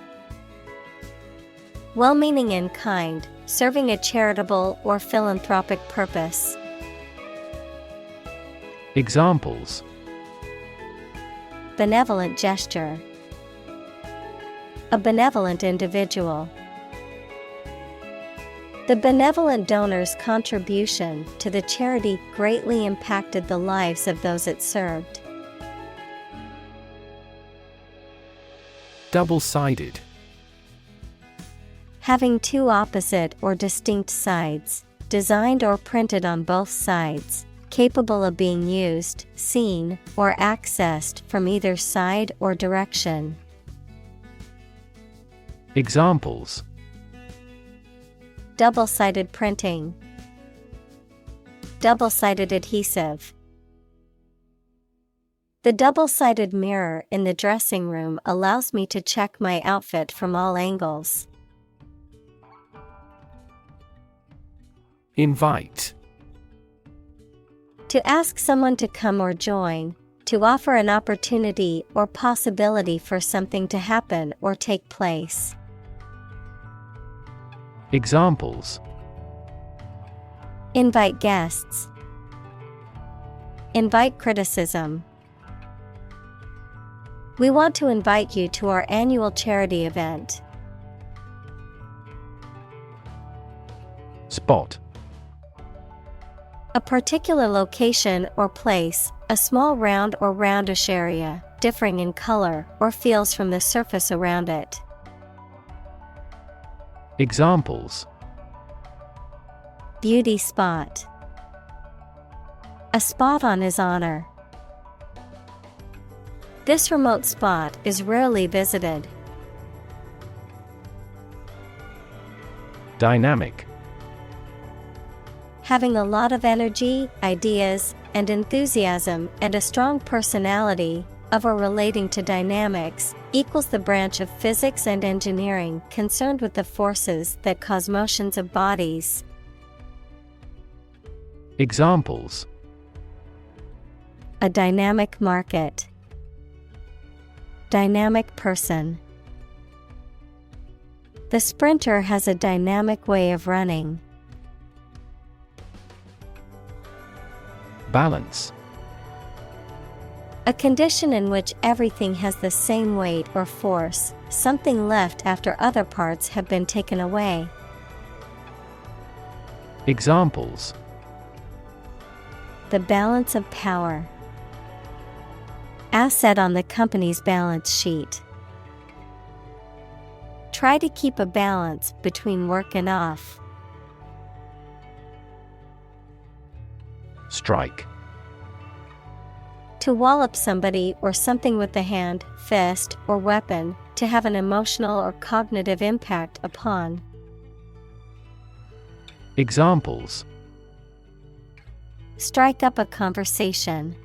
Well-meaning and kind, serving a charitable or philanthropic purpose. Examples: Benevolent gesture. A benevolent individual. The benevolent donor's contribution to the charity greatly impacted the lives of those it served. Double-sided. Having two opposite or distinct sides, designed or printed on both sides, capable of being used, seen, or accessed from either side or direction. Examples: Double-sided printing. Double-sided adhesive. The double-sided mirror in the dressing room allows me to check my outfit from all angles. Invite. To ask someone to come or join, to offer an opportunity or possibility for something to happen or take place. Examples: Invite guests. Invite criticism. We want to invite you to our annual charity event. Spot. A particular location or place, A small round or roundish area, differing in color or feels from the surface around it. Examples: Beauty spot. A spot on his honor. This remote spot is rarely visited. Dynamic. Having a lot of energy, ideas, and enthusiasm and a strong personality, of or relating to dynamics, equals the branch of physics and engineering concerned with the forces that cause motions of bodies. Examples: A dynamic market. Dynamic person. The sprinter has a dynamic way of running. Balance. A condition in which everything has the same weight or force, something left after other parts have been taken away. Examples: The balance of power. Asset on the company's balance sheet. Try to keep a balance between work and off. Strike. To wallop somebody or something with the hand, fist, or weapon, to have an emotional or cognitive impact upon. Examples: Strike up a conversation.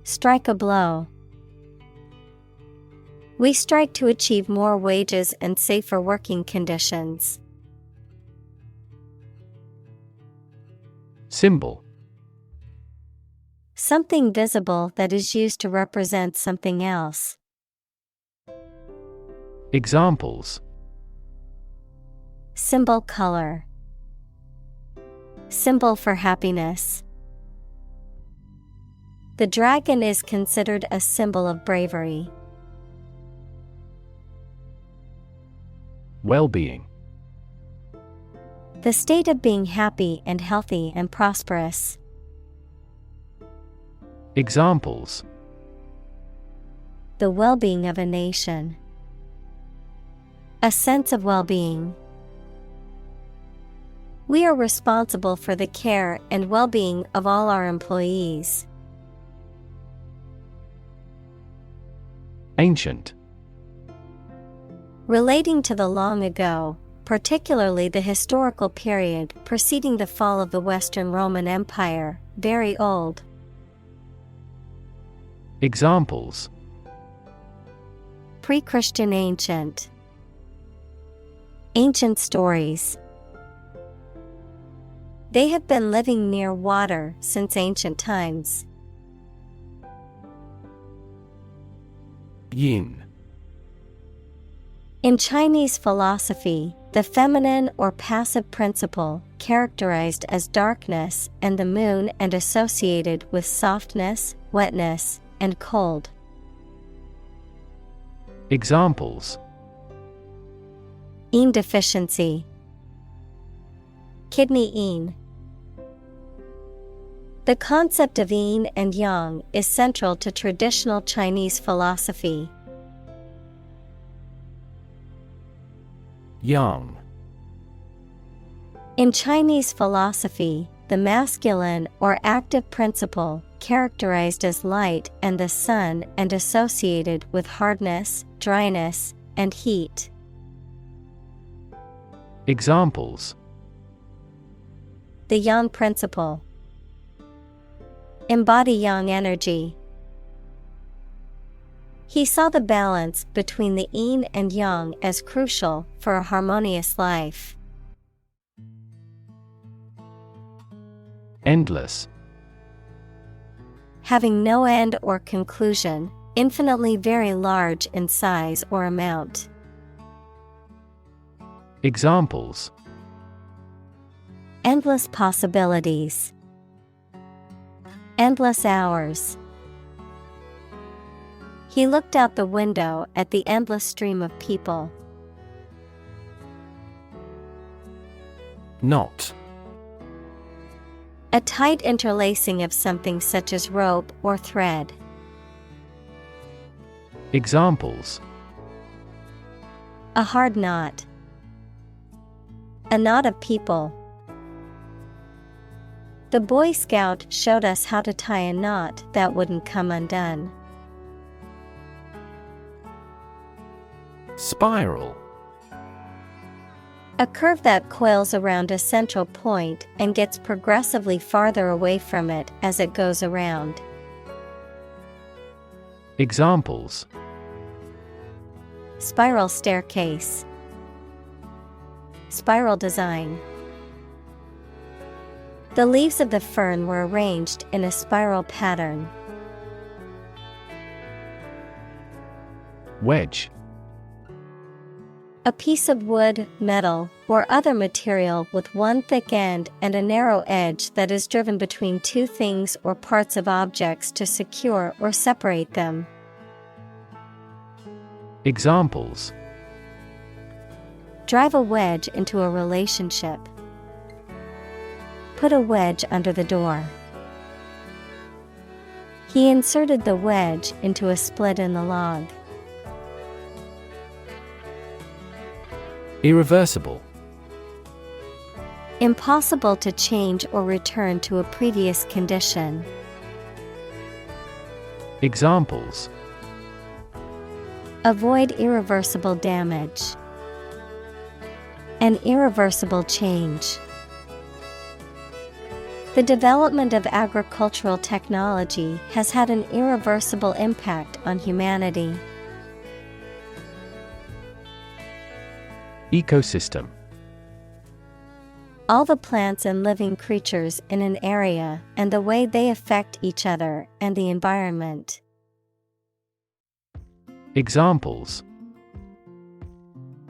Strike a blow. We strike to achieve more wages and safer working conditions. Symbol. Something visible that is used to represent something else. Examples: Symbol color. Symbol for happiness. The dragon is considered a symbol of bravery. Well-being. The state of being happy and healthy and prosperous. Examples: The well-being of a nation. A sense of well-being. We are responsible for the care and well-being of all our employees. Ancient. Relating to the long ago, particularly the historical period preceding the fall of the Western Roman Empire, very old. Examples: Pre-Christian ancient. Ancient stories. They have been living near water since ancient times. Yin. In Chinese philosophy, the feminine or passive principle, characterized as darkness and the moon and associated with softness, wetness, and cold. Examples: Yin deficiency. Kidney yin. The concept of yin and yang is central to traditional Chinese philosophy. Yang. In Chinese philosophy, the masculine or active principle, characterized as light and the sun and associated with hardness, dryness, and heat. Examples: The yang principle. Embody yang energy. He saw the balance between the yin and yang as crucial for a harmonious life. Endless. Having no end or conclusion, infinitely very large in size or amount. Examples: Endless possibilities. Endless hours. He looked out the window at the endless stream of people. Knot. A tight interlacing of something such as rope or thread. Examples: A hard knot. A knot of people. The Boy Scout showed us how to tie a knot that wouldn't come undone. Spiral. A curve that coils around a central point and gets progressively farther away from it as it goes around. Examples: Spiral staircase. Spiral design. The leaves of the fern were arranged in a spiral pattern. Wedge. A piece of wood, metal, or other material with one thick end and a narrow edge that is driven between two things or parts of objects to secure or separate them. Examples: Drive a wedge into a relationship. Put a wedge under the door. He inserted the wedge into a split in the log. Irreversible. Impossible to change or return to a previous condition. Examples: Avoid irreversible damage. An irreversible change. The development of agricultural technology has had an irreversible impact on humanity. Ecosystem. All the plants and living creatures in an area and the way they affect each other and the environment. Examples: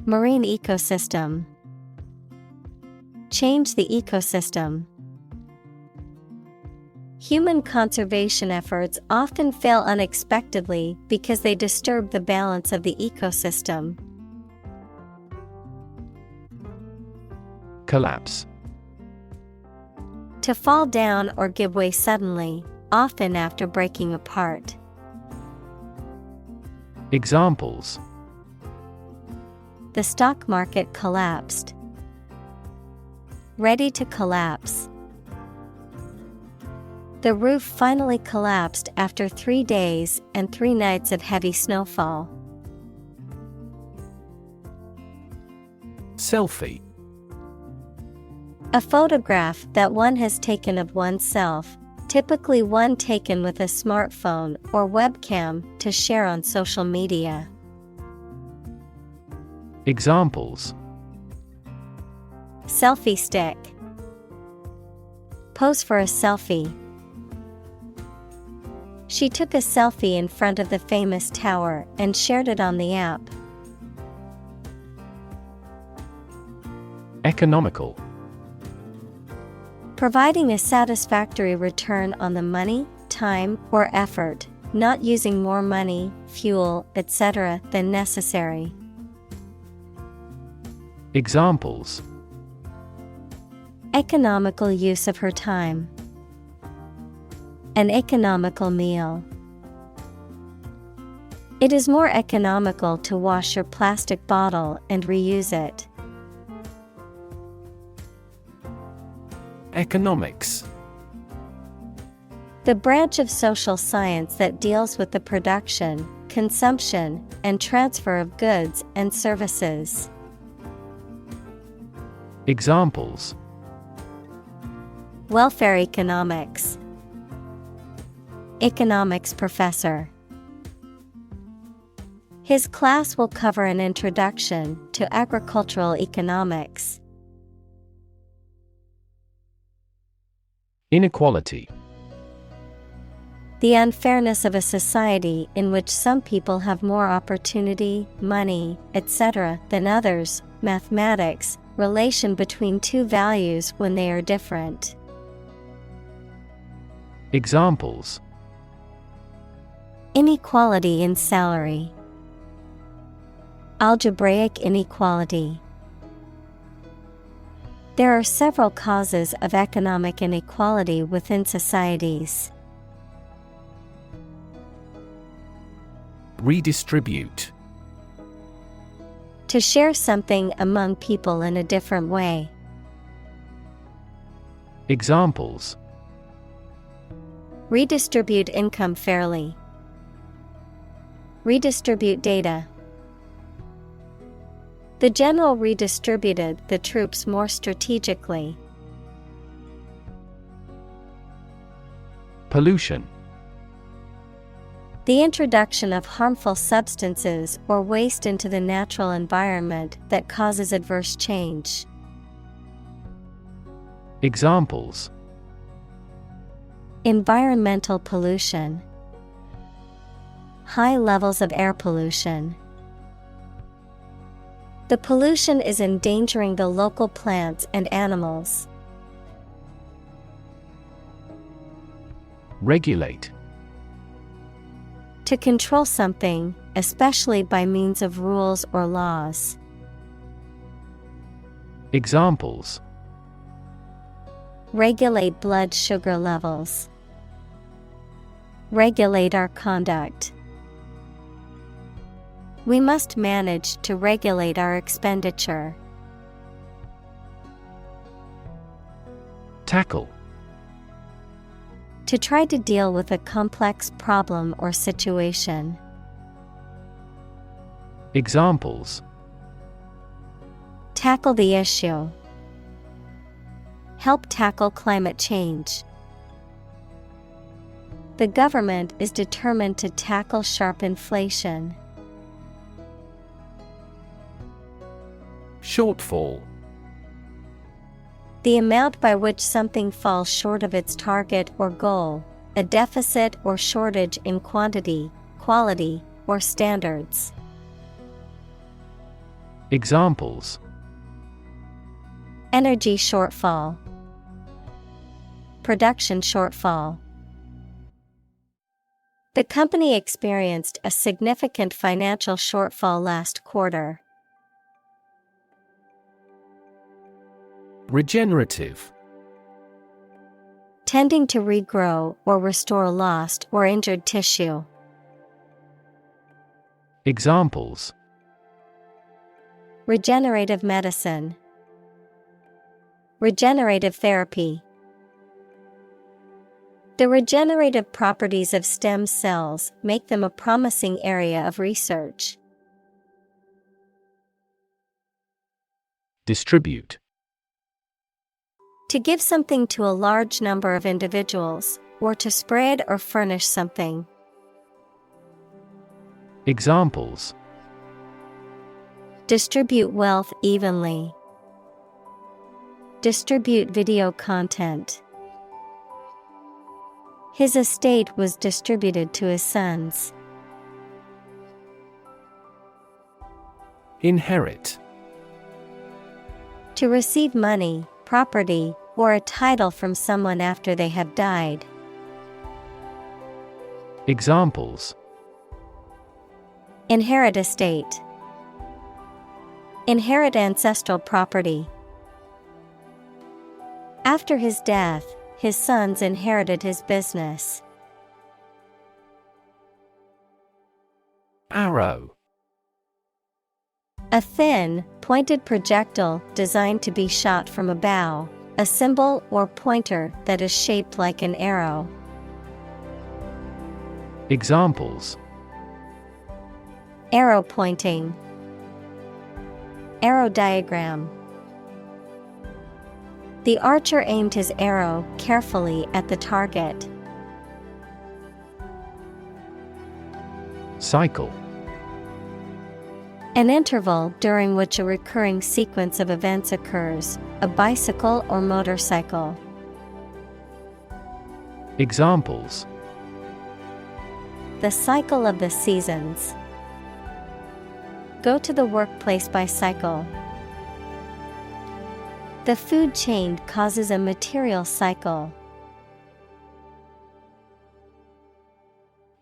Marine ecosystem. Change the ecosystem. Human conservation efforts often fail unexpectedly because they disturb the balance of the ecosystem. Collapse. To fall down or give way suddenly, often after breaking apart. Examples: The stock market collapsed. Ready to collapse. The roof finally collapsed after 3 days and 3 nights of heavy snowfall. Selfie. A photograph that one has taken of oneself, typically one taken with a smartphone or webcam to share on social media. Examples: Selfie stick. Pose for a selfie. She took a selfie in front of the famous tower and shared it on the app. Economical. Providing a satisfactory return on the money, time, or effort, not using more money, fuel, etc. than necessary. Examples: Economical use of her time. An economical meal. It is more economical to wash your plastic bottle and reuse it. Economics. The branch of social science that deals with the production, consumption, and transfer of goods and services. Examples: Welfare economics. Economics professor. His class will cover an introduction to agricultural economics. Inequality. The unfairness of a society in which some people have more opportunity, money, etc. than others. Mathematics, relation between two values when they are different. Examples: Inequality in salary. Algebraic inequality. There are several causes of economic inequality within societies. Redistribute. To share something among people in a different way. Examples: Redistribute income fairly. Redistribute data. The general redistributed the troops more strategically. Pollution. The introduction of harmful substances or waste into the natural environment that causes adverse change. Examples: Environmental pollution. High levels of air pollution. The pollution is endangering the local plants and animals. Regulate. To control something, especially by means of rules or laws. Examples: Regulate blood sugar levels. Regulate our conduct. We must manage to regulate our expenditure. Tackle. To try to deal with a complex problem or situation. Examples: Tackle the issue. Help tackle climate change. The government is determined to tackle sharp inflation. Shortfall. The amount by which something falls short of its target or goal, a deficit or shortage in quantity, quality, or standards. Examples: Energy shortfall. Production shortfall. The company experienced a significant financial shortfall last quarter. Regenerative. Tending to regrow or restore lost or injured tissue. Examples: Regenerative medicine. Regenerative therapy. The regenerative properties of stem cells make them a promising area of research. Distribute. To give something to a large number of individuals, or to spread or furnish something. Examples: Distribute wealth evenly. Distribute video content. His estate was distributed to his sons. Inherit. To receive money, property, or a title from someone after they have died. Examples: Inherit estate. Inherit ancestral property. After his death, his sons inherited his business. Arrow. A thin, pointed projectile designed to be shot from a bow, a symbol or pointer that is shaped like an arrow. Examples: Arrow pointing. Arrow diagram. The archer aimed his arrow carefully at the target. Cycle. An interval during which a recurring sequence of events occurs, a bicycle or motorcycle. Examples: The cycle of the seasons. Go to the workplace by cycle. The food chain causes a material cycle.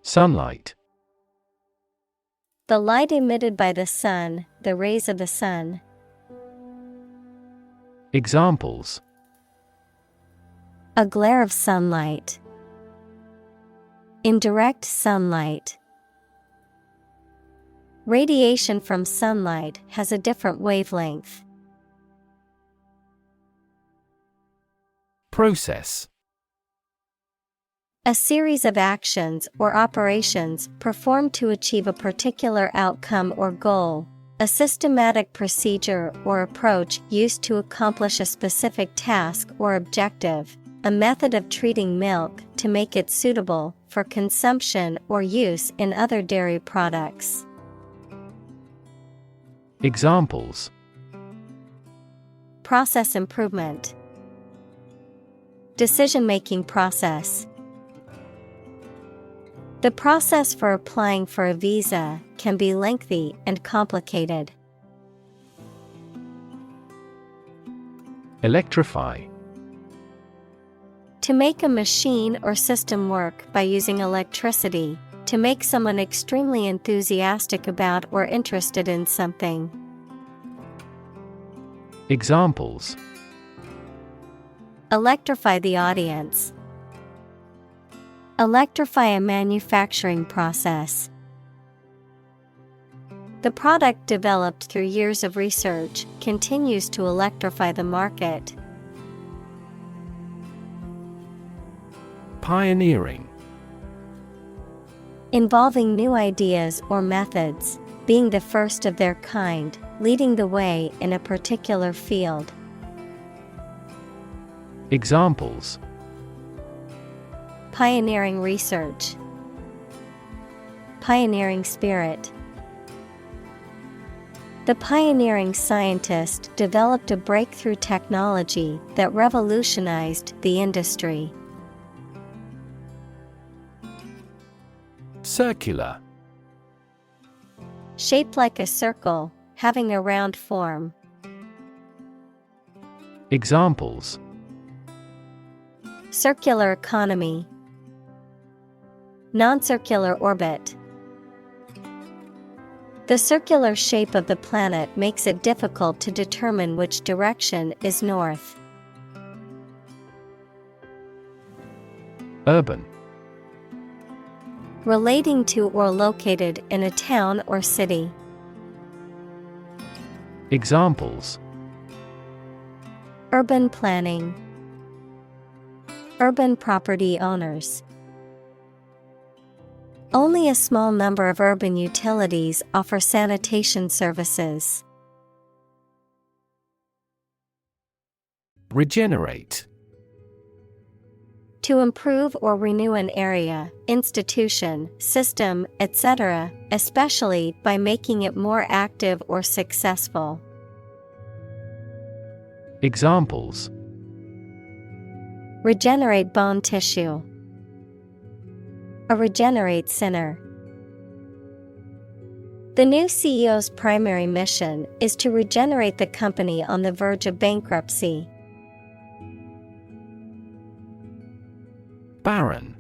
Sunlight. The light emitted by the sun, the rays of the sun. Examples. A glare of sunlight. In direct sunlight. Radiation from sunlight has a different wavelength. Process. A series of actions or operations performed to achieve a particular outcome or goal. A systematic procedure or approach used to accomplish a specific task or objective. A method of treating milk to make it suitable for consumption or use in other dairy products. Examples. Process improvement. Decision-making process. The process for applying for a visa can be lengthy and complicated. Electrify. To make a machine or system work by using electricity, to make someone extremely enthusiastic about or interested in something. Examples. Electrify the audience. Electrify a manufacturing process. The product developed through years of research continues to electrify the market. Pioneering. Involving new ideas or methods, being the first of their kind, leading the way in a particular field. Examples. Pioneering research. Pioneering spirit. The pioneering scientist developed a breakthrough technology that revolutionized the industry. Circular. Shaped like a circle, having a round form. Examples. Circular economy. Non-circular orbit. The circular shape of the planet makes it difficult to determine which direction is north. Urban. Relating to or located in a town or city. Examples. Urban planning. Urban property owners. Only a small number of urban utilities offer sanitation services. Regenerate. To improve or renew an area, institution, system, etc., especially by making it more active or successful. Examples. Regenerate bone tissue. A regenerate sinner. The new CEO's primary mission is to regenerate the company on the verge of bankruptcy. Barren.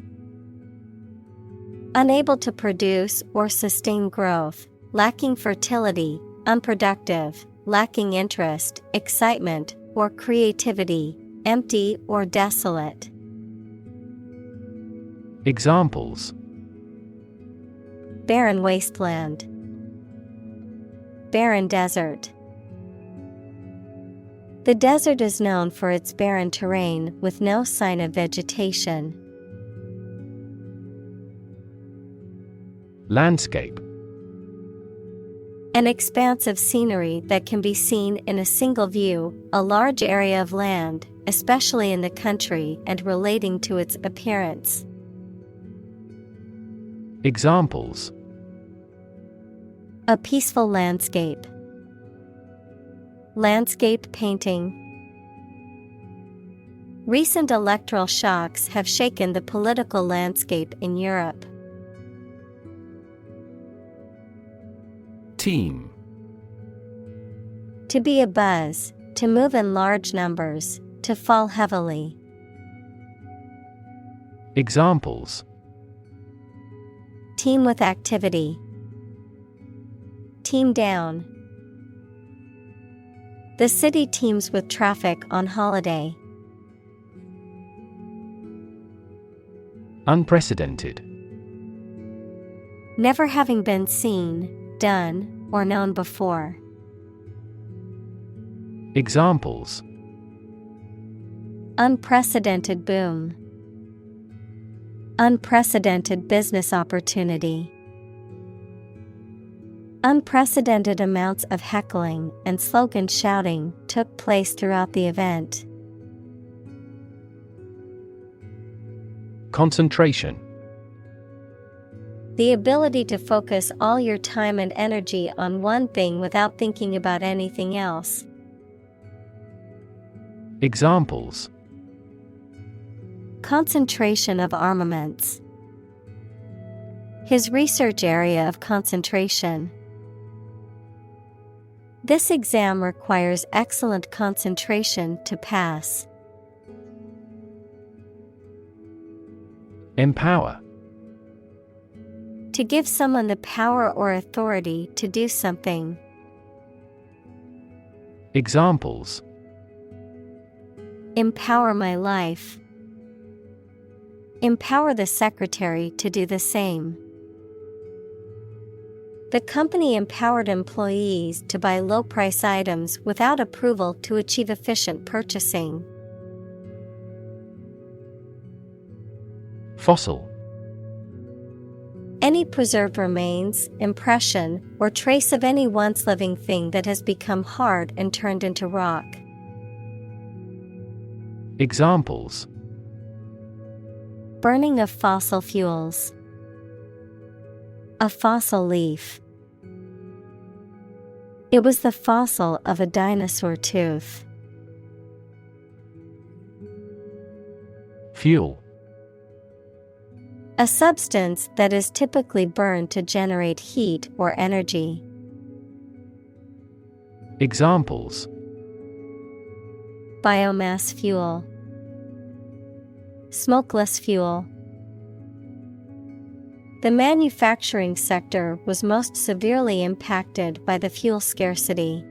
Unable to produce or sustain growth, lacking fertility, unproductive, lacking interest, excitement, or creativity, empty or desolate. Examples. Barren wasteland. Barren desert. The desert is known for its barren terrain with no sign of vegetation. Landscape. An expanse of scenery that can be seen in a single view, a large area of land, especially in the country and relating to its appearance. Examples. A peaceful landscape. Landscape painting. Recent electoral shocks have shaken the political landscape in Europe. Team. To be a buzz, to move in large numbers, to fall heavily. Examples. Team with activity. Team down. The city teems with traffic on holiday. Unprecedented. Never having been seen, done, or known before. Examples: Unprecedented boom. Unprecedented business opportunity. Unprecedented amounts of heckling and slogan shouting took place throughout the event. Concentration. The ability to focus all your time and energy on one thing without thinking about anything else. Examples: Concentration of armaments. His research area of concentration. This exam requires excellent concentration to pass. Empower. To give someone the power or authority to do something. Examples: Empower my life. Empower the secretary to do the same. The company empowered employees to buy low-price items without approval to achieve efficient purchasing. Fossil. Any preserved remains, impression, or trace of any once living thing that has become hard and turned into rock. Examples: Burning of fossil fuels. A fossil leaf. It was the fossil of a dinosaur tooth. Fuel. A substance that is typically burned to generate heat or energy. Examples: Biomass fuel. Smokeless fuel. The manufacturing sector was most severely impacted by the fuel scarcity.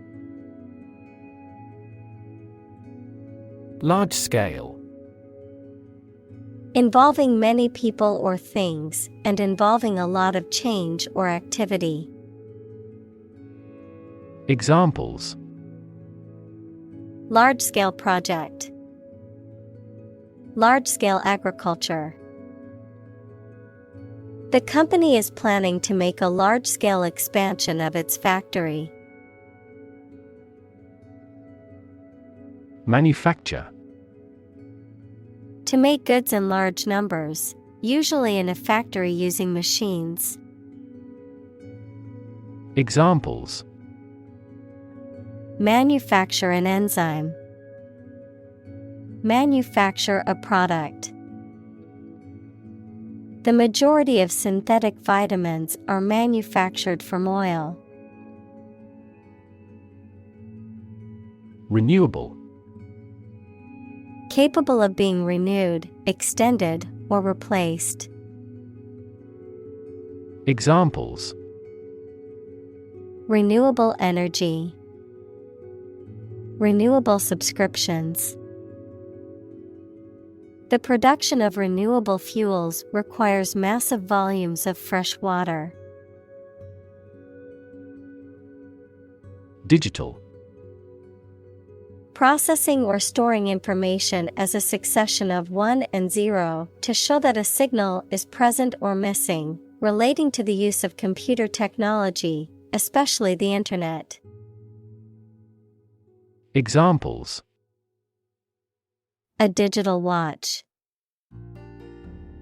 Large scale. Involving many people or things, and involving a lot of change or activity. Examples: Large-scale project. Large-scale agriculture. The company is planning to make a large-scale expansion of its factory. Manufacture. To make goods in large numbers, usually in a factory using machines. Examples: Manufacture an enzyme. Manufacture a product. The majority of synthetic vitamins are manufactured from oil. Renewable. Capable of being renewed, extended, or replaced. Examples: Renewable energy. Renewable subscriptions. The production of renewable fuels requires massive volumes of fresh water. Digital. Processing or storing information as a succession of 1 and 0 to show that a signal is present or missing, relating to the use of computer technology, especially the Internet. Examples: A digital watch.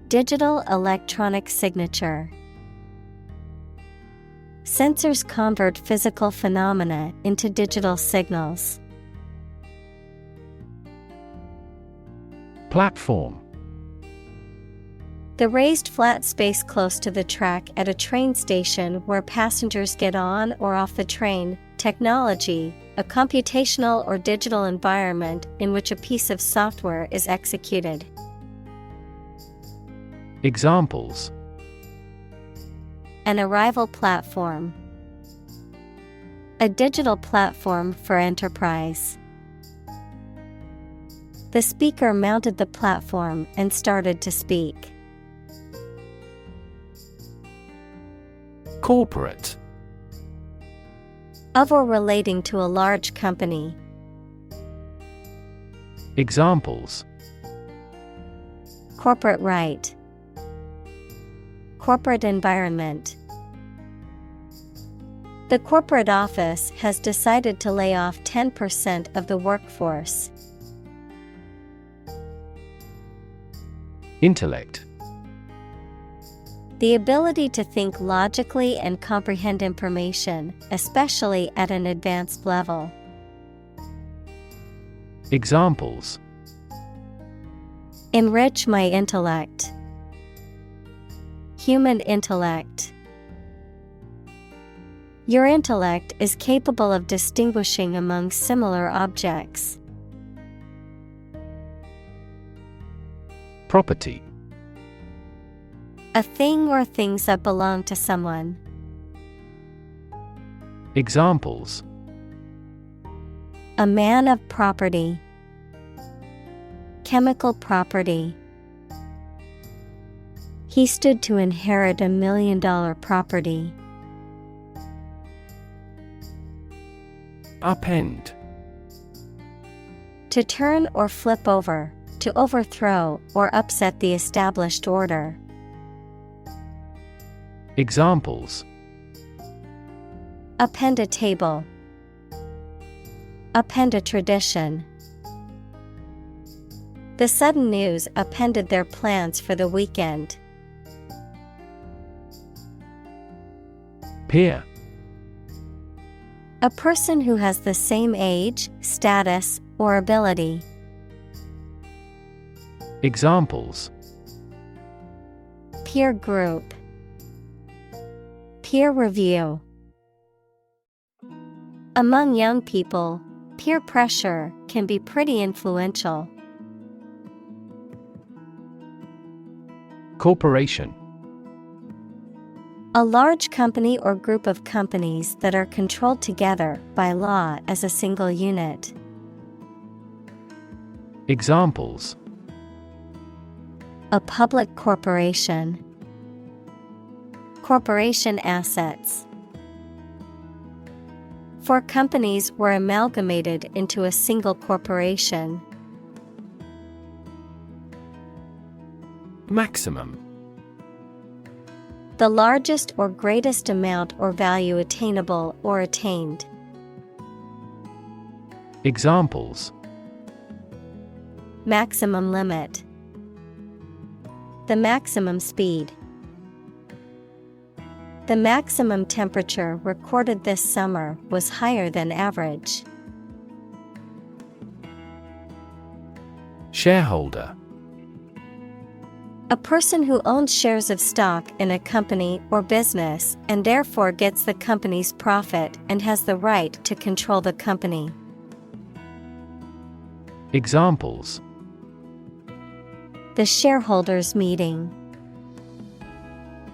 Digital electronic signature. Sensors convert physical phenomena into digital signals. Platform. The raised flat space close to the track at a train station where passengers get on or off the train. Technology, a computational or digital environment in which a piece of software is executed. Examples: An arrival platform. A digital platform for enterprise. The speaker mounted the platform and started to speak. Corporate. Of or relating to a large company. Examples: Corporate right. Corporate environment. The corporate office has decided to lay off 10% of the workforce. Intellect. The ability to think logically and comprehend information, especially at an advanced level. Examples: Enrich my intellect. Human intellect. Your intellect is capable of distinguishing among similar objects. Property. A thing or things that belong to someone. Examples: A man of property. Chemical property. He stood to inherit $1 million property. Upend. To turn or flip over, to overthrow or upset the established order. Examples: Upend a table. Upend a tradition. The sudden news upended their plans for the weekend. Peer. A person who has the same age, status, or ability. Examples: Peer group. Peer review. Among young people, peer pressure can be pretty influential. Corporation. A large company or group of companies that are controlled together by law as a single unit. Examples: A public corporation. Corporation assets. 4 companies were amalgamated into a single corporation. Maximum. The largest or greatest amount or value attainable or attained. Examples: Maximum limit. The maximum speed. The maximum temperature recorded this summer was higher than average. Shareholder. A person who owns shares of stock in a company or business and therefore gets the company's profit and has the right to control the company. Examples: The shareholders' meeting.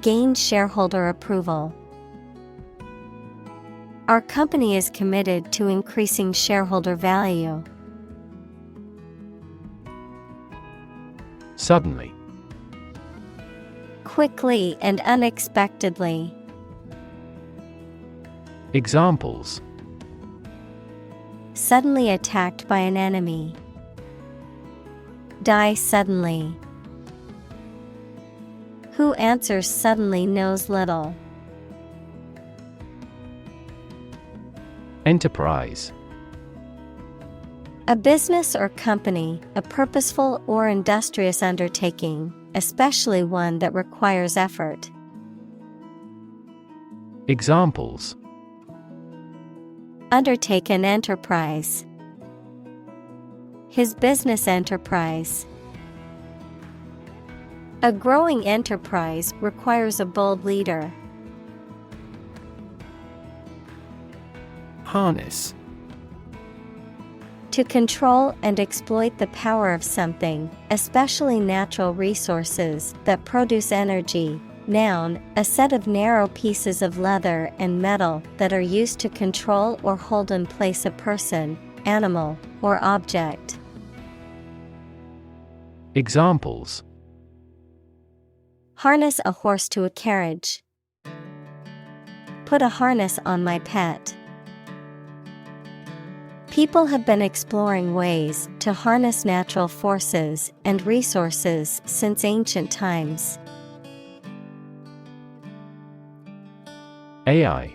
Gain shareholder approval. Our company is committed to increasing shareholder value. Suddenly. Quickly and unexpectedly. Examples: Suddenly attacked by an enemy. Die suddenly. Who answers suddenly knows little. Enterprise. A business or company, a purposeful or industrious undertaking, especially one that requires effort. Examples: Undertake an enterprise. His business enterprise. A growing enterprise requires a bold leader. Harness. To control and exploit the power of something, especially natural resources that produce energy, Noun, a set of narrow pieces of leather and metal that are used to control or hold in place a person, animal, or object. Examples: Harness a horse to a carriage. Put a harness on my pet. People have been exploring ways to harness natural forces and resources since ancient times. AI.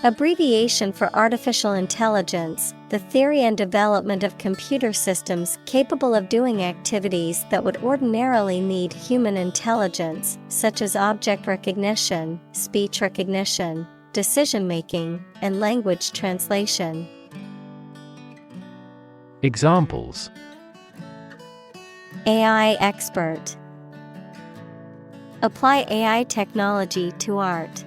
Abbreviation for artificial intelligence, the theory and development of computer systems capable of doing activities that would ordinarily need human intelligence, such as object recognition, speech recognition, decision-making, and language translation. Examples: AI expert. Apply AI technology to art.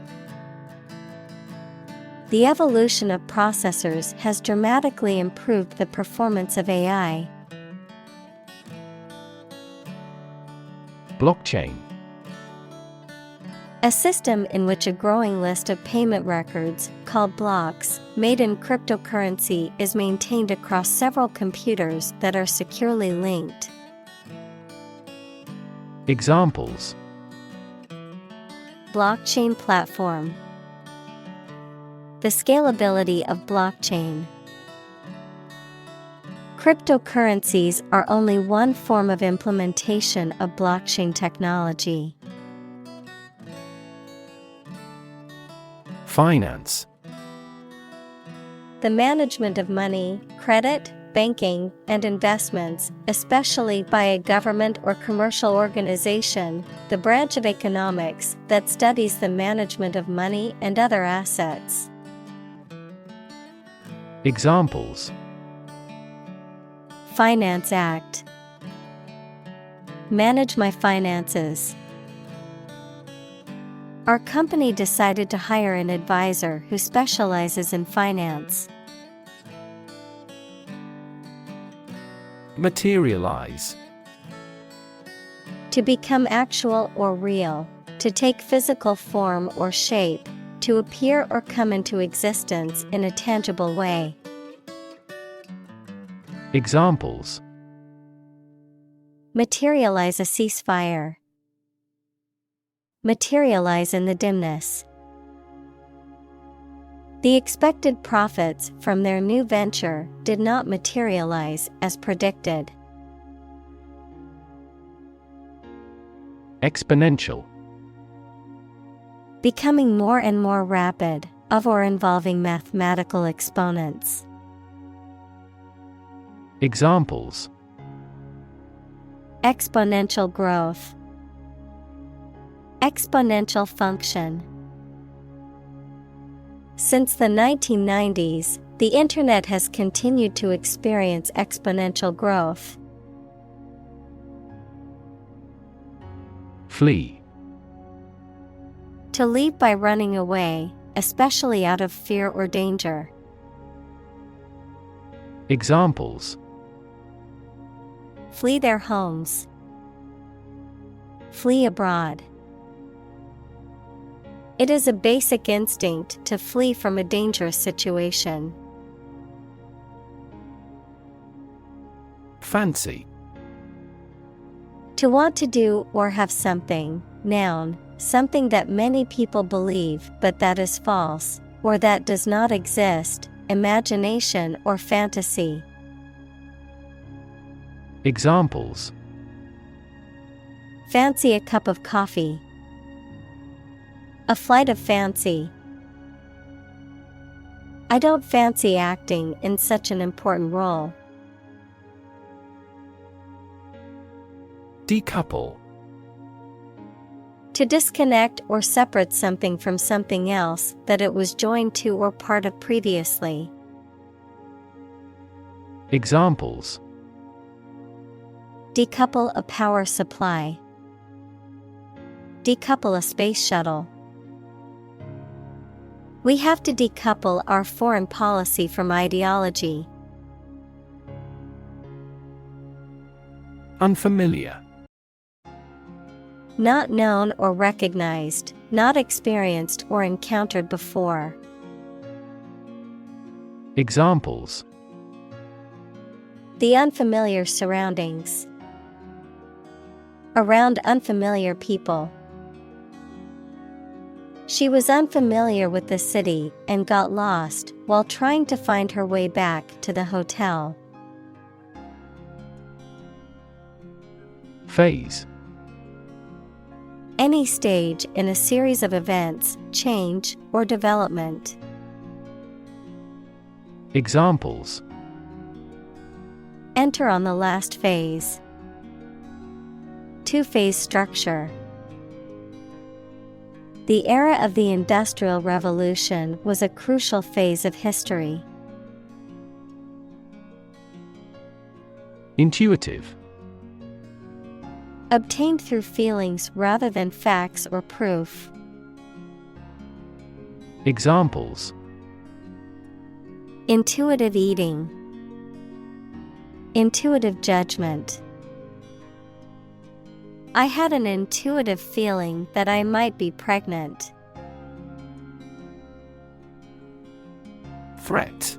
The evolution of processors has dramatically improved the performance of AI. Blockchain. A system in which a growing list of payment records, called blocks, made in cryptocurrency is maintained across several computers that are securely linked. Examples: Blockchain platform. The scalability of blockchain. Cryptocurrencies are only one form of implementation of blockchain technology. Finance. The management of money, credit, banking, and investments, especially by a government or commercial organization, the branch of economics that studies the management of money and other assets. Examples: Finance Act. Manage my finances. Our company decided to hire an advisor who specializes in finance. Materialize. To become actual or real, to take physical form or shape, to appear or come into existence in a tangible way. Examples: Materialize a ceasefire. Materialize in the dimness. The expected profits from their new venture did not materialize as predicted. Exponential. Becoming more and more rapid, of or involving mathematical exponents. Examples: Exponential growth. Exponential function. Since the 1990s, the Internet has continued to experience exponential growth. Flee. To leave by running away, especially out of fear or danger. Examples: Flee their homes. Flee abroad. It is a basic instinct to flee from a dangerous situation. Fancy. To want to do or have something, noun, something that many people believe but that is false, or that does not exist, imagination or fantasy. Examples: Fancy a cup of coffee. A flight of fancy. I don't fancy acting in such an important role. Decouple. To disconnect or separate something from something else that it was joined to or part of previously. Examples: Decouple a power supply. Decouple a space shuttle. We have to decouple our foreign policy from ideology. Unfamiliar. Not known or recognized, not experienced or encountered before. Examples: The unfamiliar surroundings. Around unfamiliar people. She was unfamiliar with the city and got lost while trying to find her way back to the hotel. Phase. Any stage in a series of events, change, or development. Examples: Enter on the last phase. Two-phase structure. The era of the Industrial Revolution was a crucial phase of history. Intuitive. Obtained through feelings rather than facts or proof. Examples: Intuitive eating. Intuitive judgment. I had an intuitive feeling that I might be pregnant. Threat.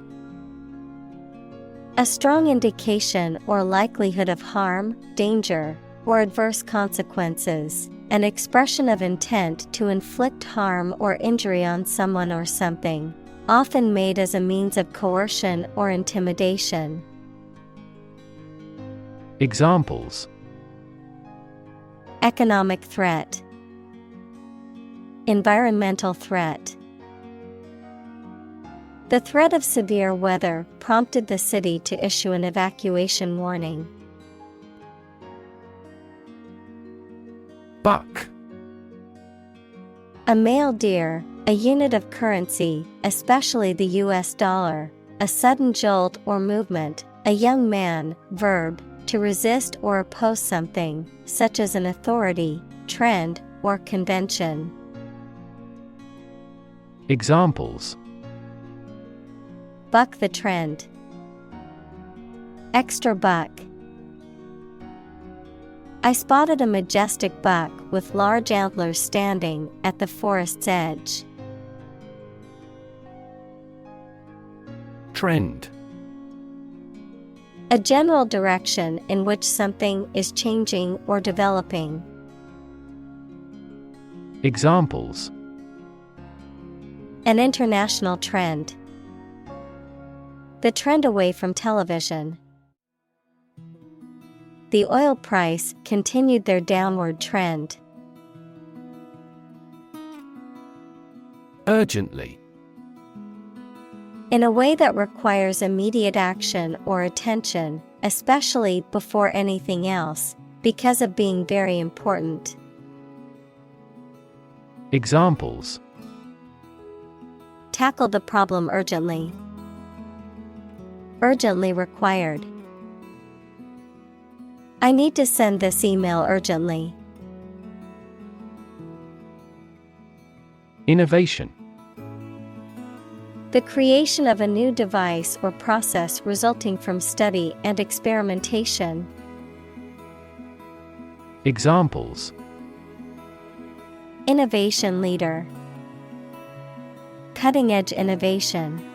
A strong indication or likelihood of harm, danger, or adverse consequences, an expression of intent to inflict harm or injury on someone or something, often made as a means of coercion or intimidation. Examples: Economic threat. Environmental threat. The threat of severe weather prompted the city to issue an evacuation warning. Buck. A male deer, a unit of currency, especially the US dollar, a sudden jolt or movement, a young man, verb, to resist or oppose something, such as an authority, trend, or convention. Examples: Buck the trend. Extra buck. I spotted a majestic buck with large antlers standing at the forest's edge. Trend. A general direction in which something is changing or developing. Examples: An international trend. The trend away from television. The oil price continued their downward trend. Urgently. In a way that requires immediate action or attention, especially before anything else, because of being very important. Examples: Tackle the problem urgently. Urgently required. I need to send this email urgently. Innovation. The creation of a new device or process resulting from study and experimentation. Examples: Innovation leader. Cutting-edge innovation.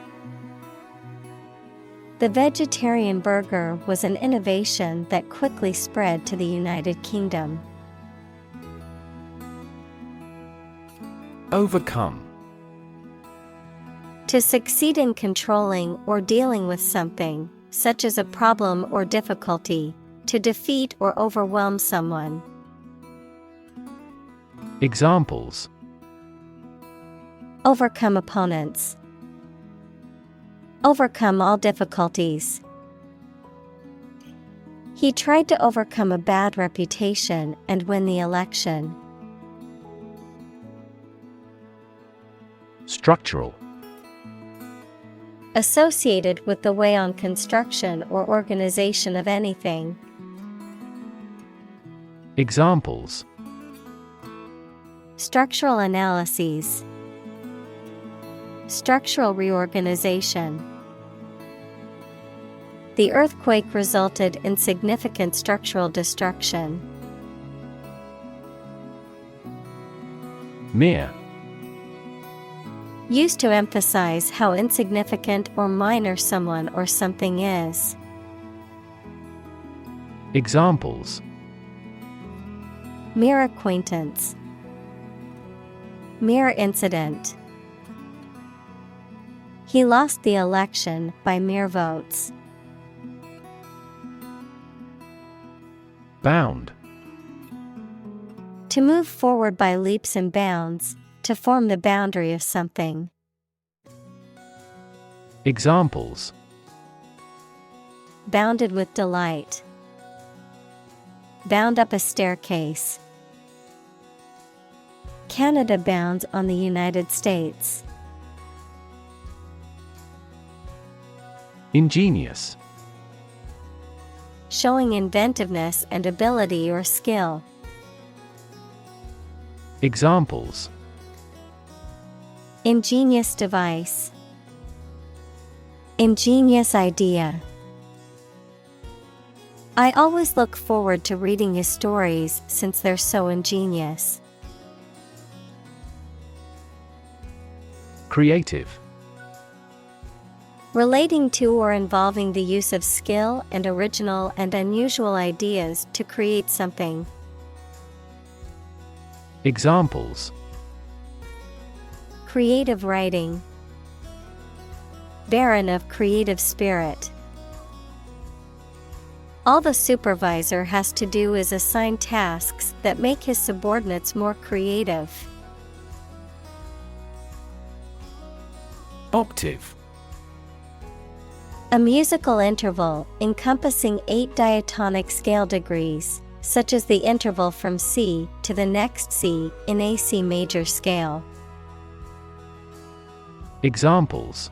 The vegetarian burger was an innovation that quickly spread to the United Kingdom. Overcome. To succeed in controlling or dealing with something, such as a problem or difficulty, to defeat or overwhelm someone. Examples: Overcome opponents. Overcome all difficulties. He tried to overcome a bad reputation and win the election. Structural. Associated with the way on construction or organization of anything. Examples: Structural analyses. Structural reorganization. The earthquake resulted in significant structural destruction. Mere. Used to emphasize how insignificant or minor someone or something is. Examples: Mere acquaintance. Mere incident. He lost the election by mere votes. Bound. To move forward by leaps and bounds, to form the boundary of something. Examples: Bounded with delight. Bound up a staircase. Canada bounds on the United States. Ingenious. Showing inventiveness and ability or skill. Examples: Ingenious device. Ingenious idea. I always look forward to reading his stories since they're so ingenious. Creative. Relating to or involving the use of skill and original and unusual ideas to create something. Examples: Creative writing. Barren of creative spirit. All the supervisor has to do is assign tasks that make his subordinates more creative. Octave. A musical interval encompassing 8 diatonic scale degrees, such as the interval from C to the next C in a C major scale. Examples: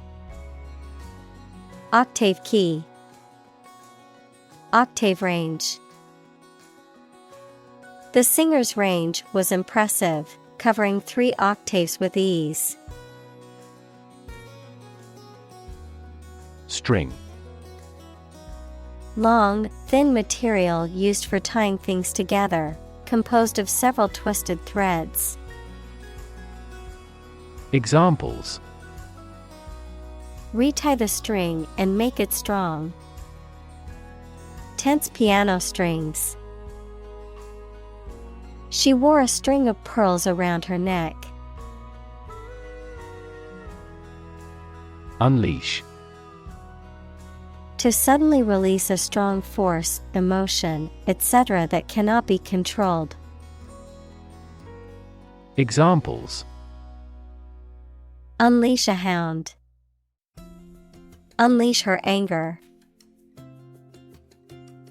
Octave key. Octave range. The singer's range was impressive, covering 3 octaves with ease. String. Long, thin material used for tying things together, composed of several twisted threads. Examples: Retie the string and make it strong. Tense piano strings. She wore a string of pearls around her neck. Unleash. To suddenly release a strong force, emotion, etc. that cannot be controlled. Examples: Unleash a hound. Unleash her anger.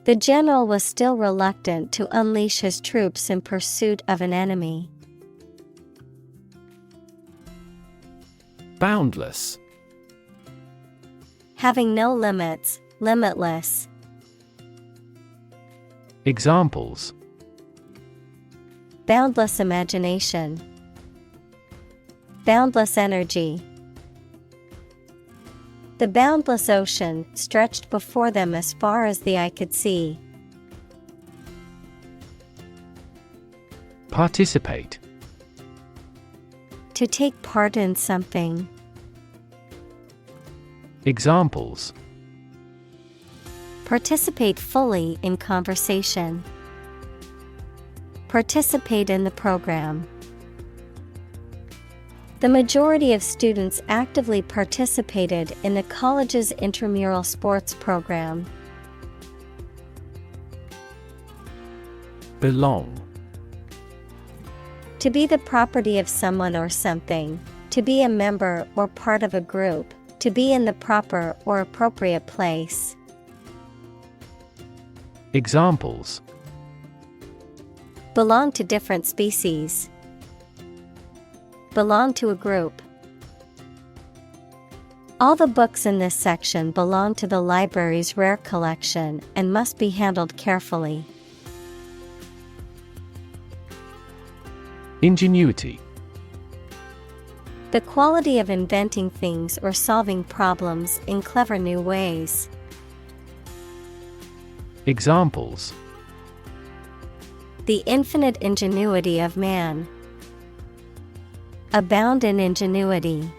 The general was still reluctant to unleash his troops in pursuit of an enemy. Boundless. Having no limits, limitless. Examples: Boundless imagination. Boundless energy. The boundless ocean stretched before them as far as the eye could see. Participate. To take part in something. Examples: Participate fully in conversation. Participate in the program. The majority of students actively participated in the college's intramural sports program. Belong. To be the property of someone or something, to be a member or part of a group, to be in the proper or appropriate place. Examples: Belong to different species. Belong to a group. All the books in this section belong to the library's rare collection and must be handled carefully. Ingenuity. The quality of inventing things or solving problems in clever new ways. Examples: The infinite ingenuity of man. Abound in ingenuity.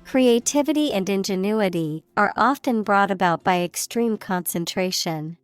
Creativity and ingenuity are often brought about by extreme concentration.